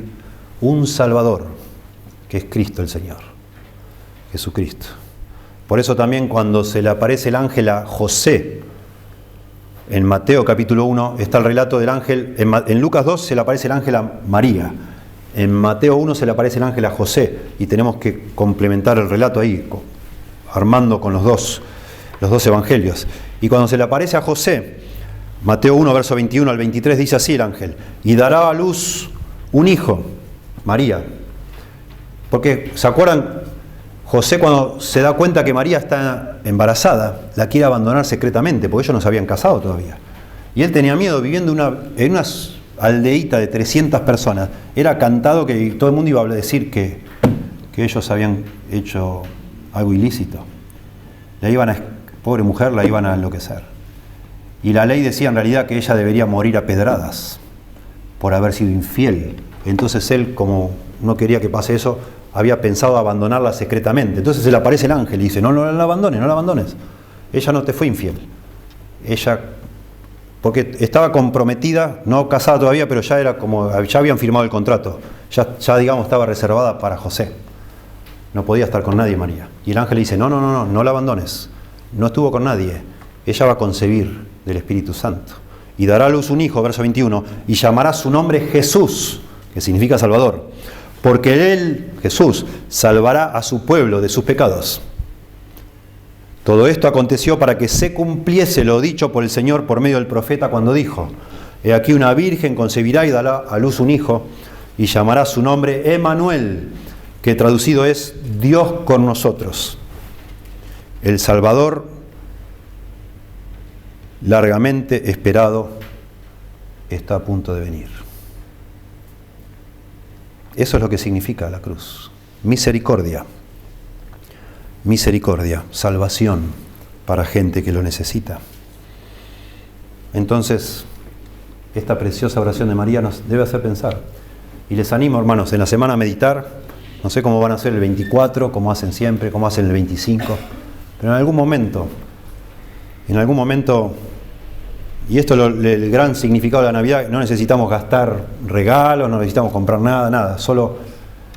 un Salvador, que es Cristo el Señor, Jesucristo. Por eso también cuando se le aparece el ángel a José, en Mateo capítulo 1 está el relato del ángel, en Lucas 2 se le aparece el ángel a María, en Mateo 1 se le aparece el ángel a José, y tenemos que complementar el relato ahí, armando con los dos evangelios. Y cuando se le aparece a José, Mateo 1, verso 21 al 23, dice así el ángel: y dará a luz un hijo, María. Porque, ¿se acuerdan? José, cuando se da cuenta que María está embarazada, la quiere abandonar secretamente, porque ellos no se habían casado todavía. Y él tenía miedo, viviendo en una aldeíta de 300 personas. Era cantado que todo el mundo iba a decir que ellos habían hecho algo ilícito. Pobre mujer, la iban a enloquecer. Y la ley decía en realidad que ella debería morir a pedradas por haber sido infiel. Entonces él, como no quería que pase eso, había pensado abandonarla secretamente. Entonces se le aparece el ángel y dice: no la abandones, no la abandones. Ella no te fue infiel. Ella, porque estaba comprometida, no casada todavía, pero ya habían firmado el contrato. Ya digamos estaba reservada para José. No podía estar con nadie María. Y el ángel le dice: no la abandones. No estuvo con nadie. Ella va a concebir del Espíritu Santo. Y dará a luz un hijo, verso 21, y llamará su nombre Jesús, que significa Salvador. Porque él, Jesús, salvará a su pueblo de sus pecados. Todo esto aconteció para que se cumpliese lo dicho por el Señor por medio del profeta cuando dijo: he aquí una virgen concebirá y dará a luz un hijo, y llamará su nombre Emmanuel, que traducido es Dios con nosotros. El Salvador, largamente esperado, está a punto de venir. Eso es lo que significa la cruz. Misericordia. Misericordia, salvación para gente que lo necesita. Entonces, esta preciosa oración de María nos debe hacer pensar. Y les animo, hermanos, en la semana a meditar. No sé cómo van a hacer el 24, cómo hacen siempre, cómo hacen el 25. Pero en algún momento, y esto es el gran significado de la Navidad: no necesitamos gastar regalos, no necesitamos comprar nada. Solo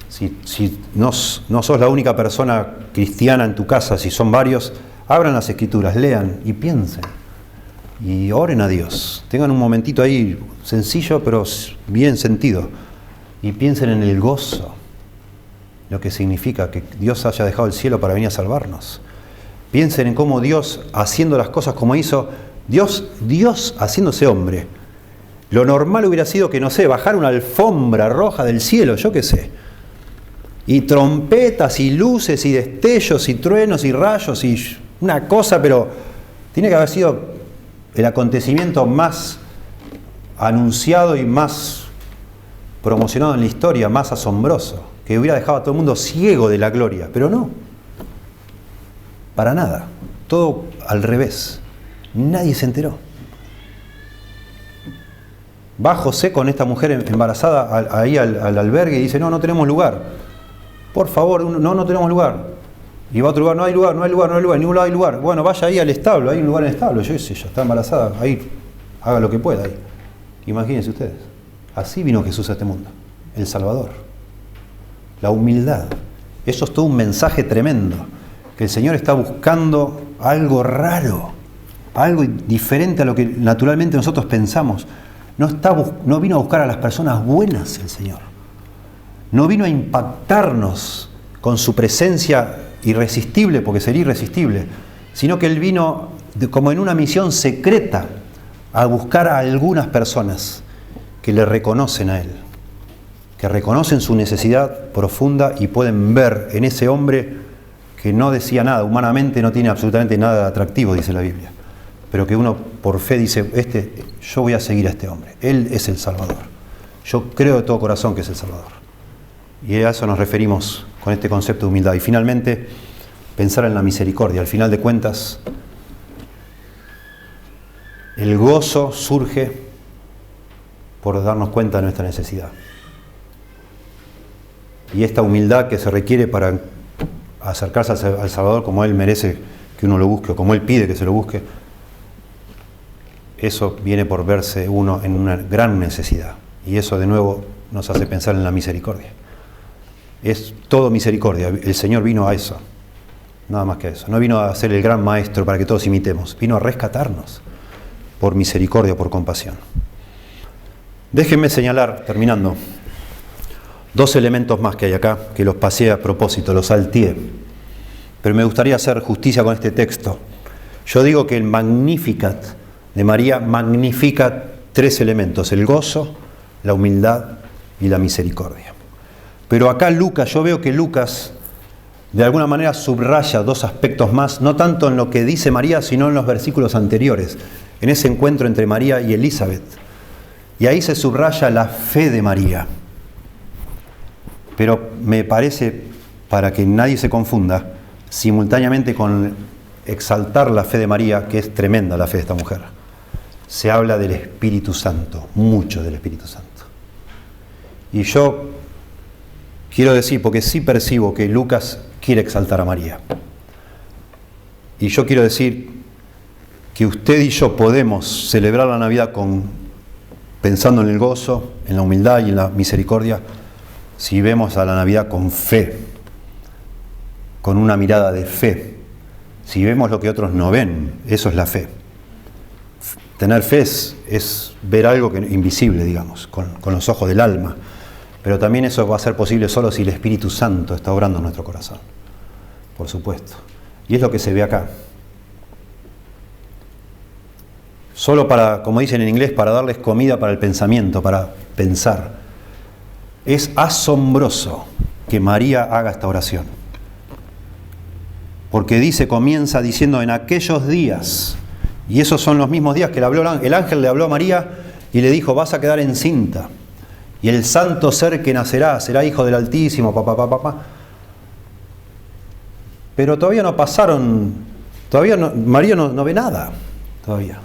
si no sos la única persona cristiana en tu casa, si son varios, abran las Escrituras, lean y piensen. Y oren a Dios. Tengan un momentito ahí sencillo, pero bien sentido. Y piensen en el gozo, lo que significa que Dios haya dejado el cielo para venir a salvarnos. Piensen en cómo Dios, haciendo las cosas como hizo, Dios haciéndose hombre. Lo normal hubiera sido que, no sé, bajar una alfombra roja del cielo, yo qué sé. Y trompetas y luces y destellos y truenos y rayos y una cosa, pero tiene que haber sido el acontecimiento más anunciado y más promocionado en la historia, más asombroso, que hubiera dejado a todo el mundo ciego de la gloria. Pero no, para nada, todo al revés. Nadie se enteró. Va José con esta mujer embarazada ahí al albergue y dice: no tenemos lugar. Por favor, no tenemos lugar. Y va a otro lugar: no hay lugar, en ningún lado hay lugar. Bueno, vaya ahí al establo, hay un lugar en el establo. Yo qué sé, ya está embarazada, ahí haga lo que pueda ahí. Imagínense ustedes. Así vino Jesús a este mundo, el Salvador. La humildad. Eso es todo un mensaje tremendo. Que el Señor está buscando algo raro, algo diferente a lo que naturalmente nosotros pensamos. No vino a buscar a las personas buenas el Señor. No vino a impactarnos con su presencia irresistible, porque sería irresistible, sino que Él vino como en una misión secreta a buscar a algunas personas que le reconocen a Él, que reconocen su necesidad profunda y pueden ver en ese hombre que no decía nada, humanamente no tiene absolutamente nada de atractivo, dice la Biblia, pero que uno por fe dice: yo voy a seguir a este hombre, Él es el Salvador. Yo creo de todo corazón que es el Salvador. Y a eso nos referimos con este concepto de humildad. Y finalmente, pensar en la misericordia. Al final de cuentas, el gozo surge por darnos cuenta de nuestra necesidad. Y esta humildad que se requiere para acercarse al Salvador como Él merece que uno lo busque, o como Él pide que se lo busque, eso viene por verse uno en una gran necesidad. Y eso de nuevo nos hace pensar en la misericordia. Es todo misericordia. El Señor vino a eso, nada más que eso. No vino a ser el gran maestro para que todos imitemos, vino a rescatarnos por misericordia, por compasión. Déjenme señalar, terminando, 2 elementos más que hay acá, que los pasé a propósito, los salteé. Pero me gustaría hacer justicia con este texto. Yo digo que el Magnificat de María magnifica 3 elementos: el gozo, la humildad y la misericordia. Pero acá Lucas, yo veo que Lucas de alguna manera subraya 2 aspectos más, no tanto en lo que dice María, sino en los versículos anteriores, en ese encuentro entre María y Elizabeth. Y ahí se subraya la fe de María. Pero me parece, para que nadie se confunda, simultáneamente con exaltar la fe de María, que es tremenda la fe de esta mujer, se habla del Espíritu Santo, mucho del Espíritu Santo. Y yo quiero decir, porque sí percibo que Lucas quiere exaltar a María. Y yo quiero decir que usted y yo podemos celebrar la Navidad pensando en el gozo, en la humildad y en la misericordia, si vemos a la Navidad con fe, con una mirada de fe. Si vemos lo que otros no ven, eso es la fe. Tener fe es ver algo invisible, digamos, con los ojos del alma. Pero también eso va a ser posible solo si el Espíritu Santo está obrando en nuestro corazón, por supuesto. Y es lo que se ve acá. Solo para, como dicen en inglés, para darles comida para el pensamiento, para pensar. Es asombroso que María haga esta oración. Porque comienza diciendo en aquellos días, y esos son los mismos días que le habló el ángel le habló a María y le dijo: vas a quedar encinta. Y el santo ser que nacerá será hijo del Altísimo, Pero todavía no pasaron, María no ve nada, todavía.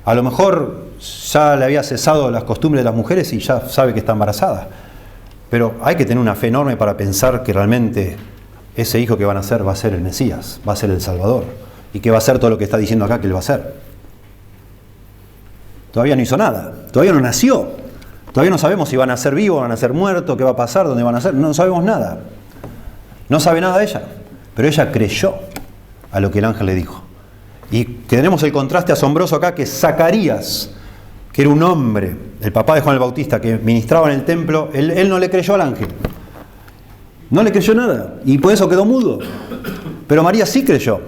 A lo mejor ya le había cesado las costumbres de las mujeres y ya sabe que está embarazada. Pero hay que tener una fe enorme para pensar que realmente ese hijo que van a nacer va a ser el Mesías, va a ser el Salvador, y que va a hacer todo lo que está diciendo acá que él va a hacer. Todavía no hizo nada, todavía no nació. Todavía no sabemos si van a nacer vivo, van a nacer muerto, qué va a pasar, dónde van a nacer. No sabemos nada. No sabe nada ella. Pero ella creyó a lo que el ángel le dijo. Y tenemos el contraste asombroso acá que Zacarías, que era un hombre, el papá de Juan el Bautista, que ministraba en el templo, él no le creyó al ángel. No le creyó nada. Y por eso quedó mudo. Pero María sí creyó.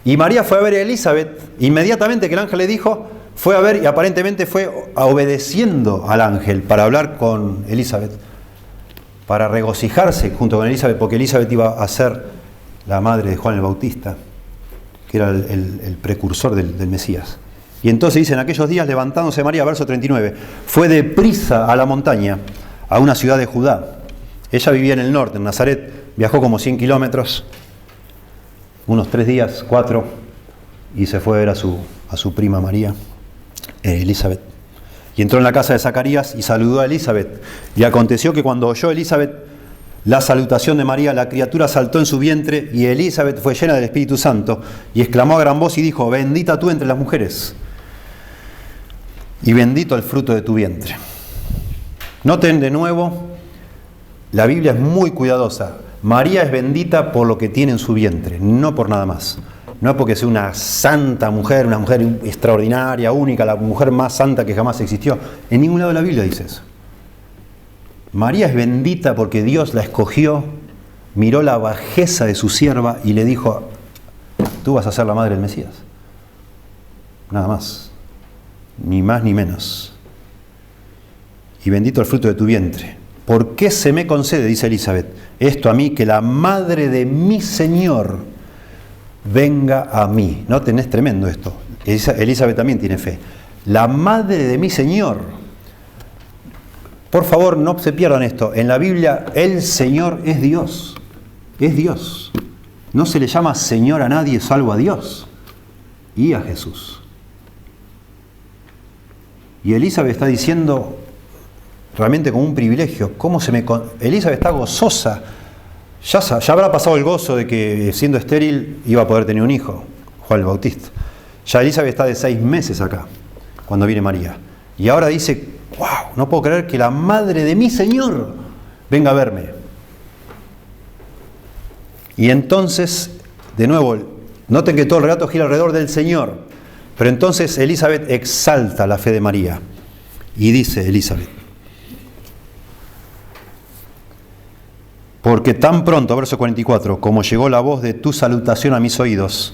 Y María fue a ver a Elizabeth. Inmediatamente que el ángel le dijo, fue a ver y aparentemente fue obedeciendo al ángel para hablar con Elizabeth, para regocijarse junto con Elizabeth, porque Elizabeth iba a ser la madre de Juan el Bautista, que era el precursor del Mesías. Y entonces dice, en aquellos días levantándose María, verso 39, fue deprisa a la montaña, a una ciudad de Judá. Ella vivía en el norte, en Nazaret, viajó como 100 kilómetros, unos 3 días, 4, y se fue a ver a su prima María, Elizabeth. Y entró en la casa de Zacarías y saludó a Elizabeth. Y aconteció que cuando oyó Elizabeth la salutación de María, la criatura saltó en su vientre, y Elizabeth fue llena del Espíritu Santo, y exclamó a gran voz y dijo, bendita tú entre las mujeres, y bendito el fruto de tu vientre. Noten de nuevo, la Biblia es muy cuidadosa. María es bendita por lo que tiene en su vientre, no por nada más. No es porque sea una santa mujer, una mujer extraordinaria, única, la mujer más santa que jamás existió. En ningún lado de la Biblia dice eso. María es bendita porque Dios la escogió, miró la bajeza de su sierva y le dijo, tú vas a ser la madre del Mesías. Nada más. Ni más ni menos. Y bendito el fruto de tu vientre. ¿Por qué se me concede, dice Elizabeth, esto a mí, que la madre de mi Señor venga a mí? Noten, es tremendo esto. Elizabeth también tiene fe. La madre de mi Señor. Por favor, no se pierdan esto. En la Biblia, el Señor es Dios. Es Dios. No se le llama Señor a nadie salvo a Dios y a Jesús. Y Elizabeth está diciendo, realmente como un privilegio, Elizabeth está gozosa. Ya habrá pasado el gozo de que siendo estéril iba a poder tener un hijo, Juan el Bautista. Ya Elizabeth está de 6 meses acá, cuando viene María. Y ahora dice, wow, no puedo creer que la madre de mi Señor venga a verme. Y entonces, de nuevo, noten que todo el relato gira alrededor del Señor. Pero entonces Elizabeth exalta la fe de María. Y dice Elizabeth, porque tan pronto, verso 44, como llegó la voz de tu salutación a mis oídos,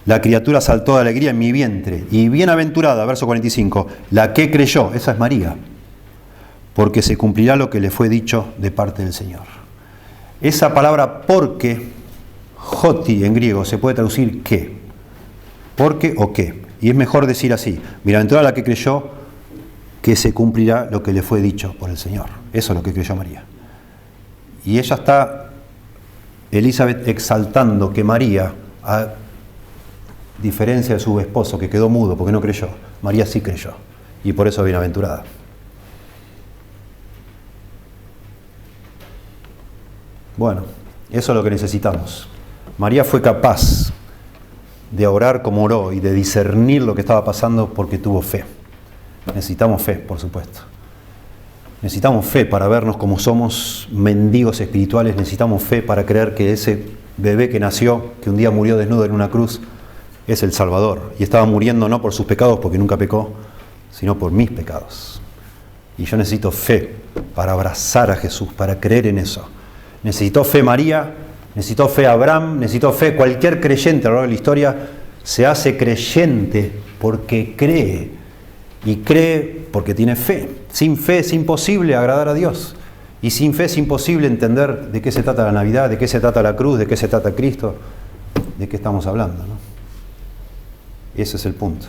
la criatura saltó de alegría en mi vientre. Y bienaventurada, verso 45, la que creyó, esa es María, porque se cumplirá lo que le fue dicho de parte del Señor. Esa palabra porque, joti en griego, se puede traducir qué, porque o qué. Y es mejor decir así, bienaventurada la que creyó, que se cumplirá lo que le fue dicho por el Señor. Eso es lo que creyó María. Y ella está, Elizabeth, exaltando que María, a diferencia de su esposo, que quedó mudo porque no creyó, María sí creyó. Y por eso bienaventurada. Bueno, eso es lo que necesitamos. María fue capaz de orar como oró y de discernir lo que estaba pasando porque tuvo fe. Necesitamos fe, por supuesto. Necesitamos fe para vernos como somos mendigos espirituales. Necesitamos fe para creer que ese bebé que nació, que un día murió desnudo en una cruz, es el Salvador. Y estaba muriendo no por sus pecados, porque nunca pecó, sino por mis pecados. Y yo necesito fe para abrazar a Jesús, para creer en eso. Necesitó fe María, necesitó fe Abraham, necesitó fe cualquier creyente a lo largo de la historia. Se hace creyente porque cree. Y cree porque tiene fe. Sin fe es imposible agradar a Dios. Y sin fe es imposible entender de qué se trata la Navidad, de qué se trata la cruz, de qué se trata Cristo, de qué estamos hablando, ¿no? Ese es el punto.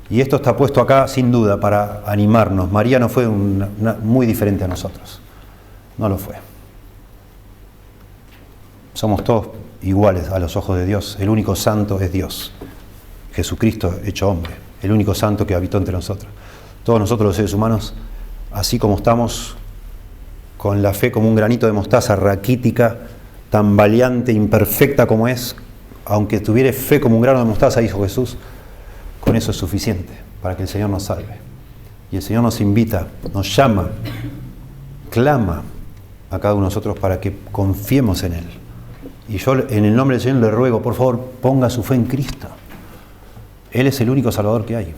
Y esto está puesto acá sin duda para animarnos. María no fue muy diferente a nosotros. No lo fue. Somos todos iguales a los ojos de Dios. El único santo es Dios. Jesucristo hecho hombre. El único santo que habitó entre nosotros. Todos nosotros los seres humanos, así como estamos, con la fe como un granito de mostaza raquítica, tan valiente, imperfecta como es, aunque tuviera fe como un grano de mostaza, dijo Jesús, con eso es suficiente para que el Señor nos salve. Y el Señor nos invita, nos llama, clama a cada uno de nosotros para que confiemos en Él. Y yo en el nombre del Señor le ruego, por favor, ponga su fe en Cristo. Él es el único Salvador que hay.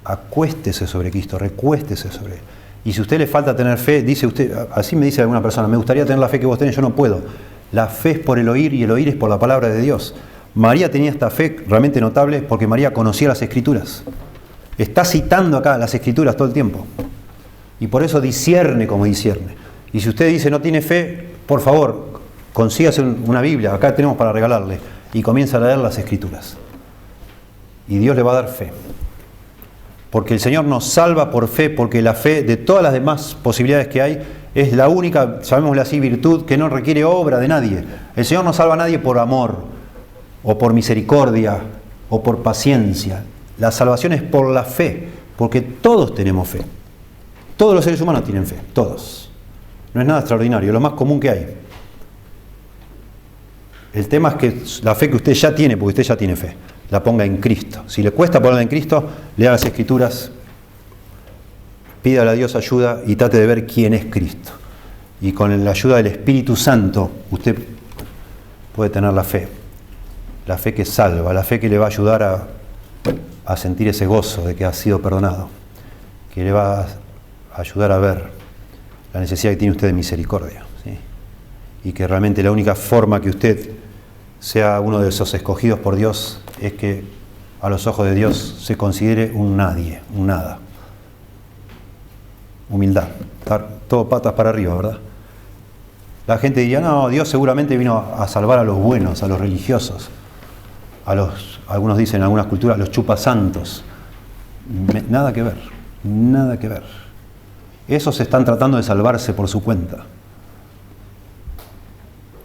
Acuéstese sobre Cristo, recuéstese sobre Él. Y si a usted le falta tener fe, dice usted, así me dice alguna persona, me gustaría tener la fe que vos tenés, yo no puedo. La fe es por el oír y el oír es por la palabra de Dios. María tenía esta fe realmente notable porque María conocía las Escrituras. Está citando acá las Escrituras todo el tiempo. Y por eso discierne como discierne. Y si usted dice no tiene fe, por favor, consígase una Biblia, acá tenemos para regalarle, y comienza a leer las Escrituras. Y Dios le va a dar fe. Porque el Señor nos salva por fe, porque la fe de todas las demás posibilidades que hay es la única, llamémosle así, virtud que no requiere obra de nadie. El Señor no salva a nadie por amor, o por misericordia, o por paciencia. La salvación es por la fe, porque todos tenemos fe. Todos los seres humanos tienen fe, todos. No es nada extraordinario, es lo más común que hay. El tema es que la fe que usted ya tiene, porque usted ya tiene fe, la ponga en Cristo. Si le cuesta ponerla en Cristo, lea las Escrituras, pídale a Dios ayuda y trate de ver quién es Cristo. Y con la ayuda del Espíritu Santo, usted puede tener la fe que salva, la fe que le va a ayudar a sentir ese gozo de que ha sido perdonado, que le va a ayudar a ver la necesidad que tiene usted de misericordia, ¿sí? Y que realmente la única forma que usted sea uno de esos escogidos por Dios es que a los ojos de Dios se considere un nadie, un nada. Humildad, estar todo patas para arriba, ¿verdad? La gente diría, no, Dios seguramente vino a salvar a los buenos, a los religiosos, algunos dicen en algunas culturas, los chupasantos. Nada que ver, nada que ver. Esos están tratando de salvarse por su cuenta.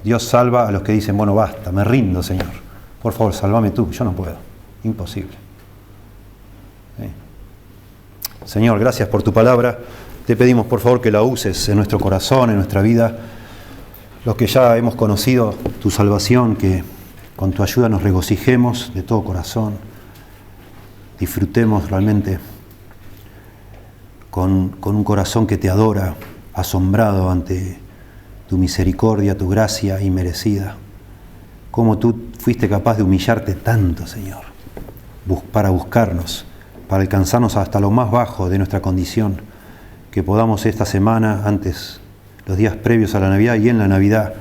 Dios salva a los que dicen, bueno, basta, me rindo, Señor. Por favor, sálvame tú, yo no puedo. Imposible. ¿Sí? Señor, gracias por tu palabra. Te pedimos, por favor, que la uses en nuestro corazón, en nuestra vida. Los que ya hemos conocido tu salvación, que con tu ayuda nos regocijemos de todo corazón. Disfrutemos realmente con un corazón que te adora, asombrado ante tu misericordia, tu gracia inmerecida. Cómo tú fuiste capaz de humillarte tanto, Señor, para buscarnos, para alcanzarnos hasta lo más bajo de nuestra condición, que podamos esta semana, antes, los días previos a la Navidad y en la Navidad,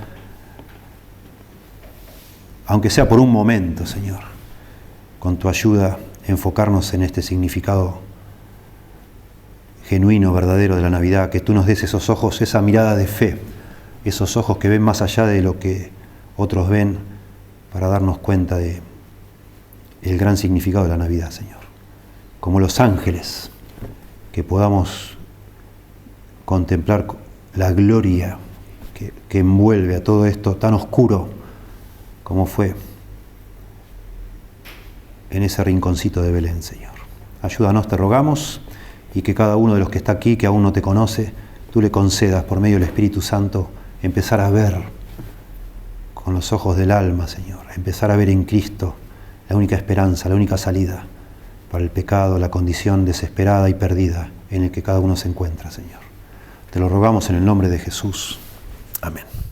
aunque sea por un momento, Señor, con tu ayuda, enfocarnos en este significado genuino, verdadero de la Navidad, que tú nos des esos ojos, esa mirada de fe, esos ojos que ven más allá de lo que otros ven, para darnos cuenta de el gran significado de la Navidad, Señor. Como los ángeles, que podamos contemplar la gloria que envuelve a todo esto tan oscuro como fue en ese rinconcito de Belén, Señor. Ayúdanos, te rogamos, y que cada uno de los que está aquí, que aún no te conoce, tú le concedas por medio del Espíritu Santo empezar a ver con los ojos del alma, Señor, empezar a ver en Cristo la única esperanza, la única salida para el pecado, la condición desesperada y perdida en el que cada uno se encuentra, Señor. Te lo rogamos en el nombre de Jesús. Amén.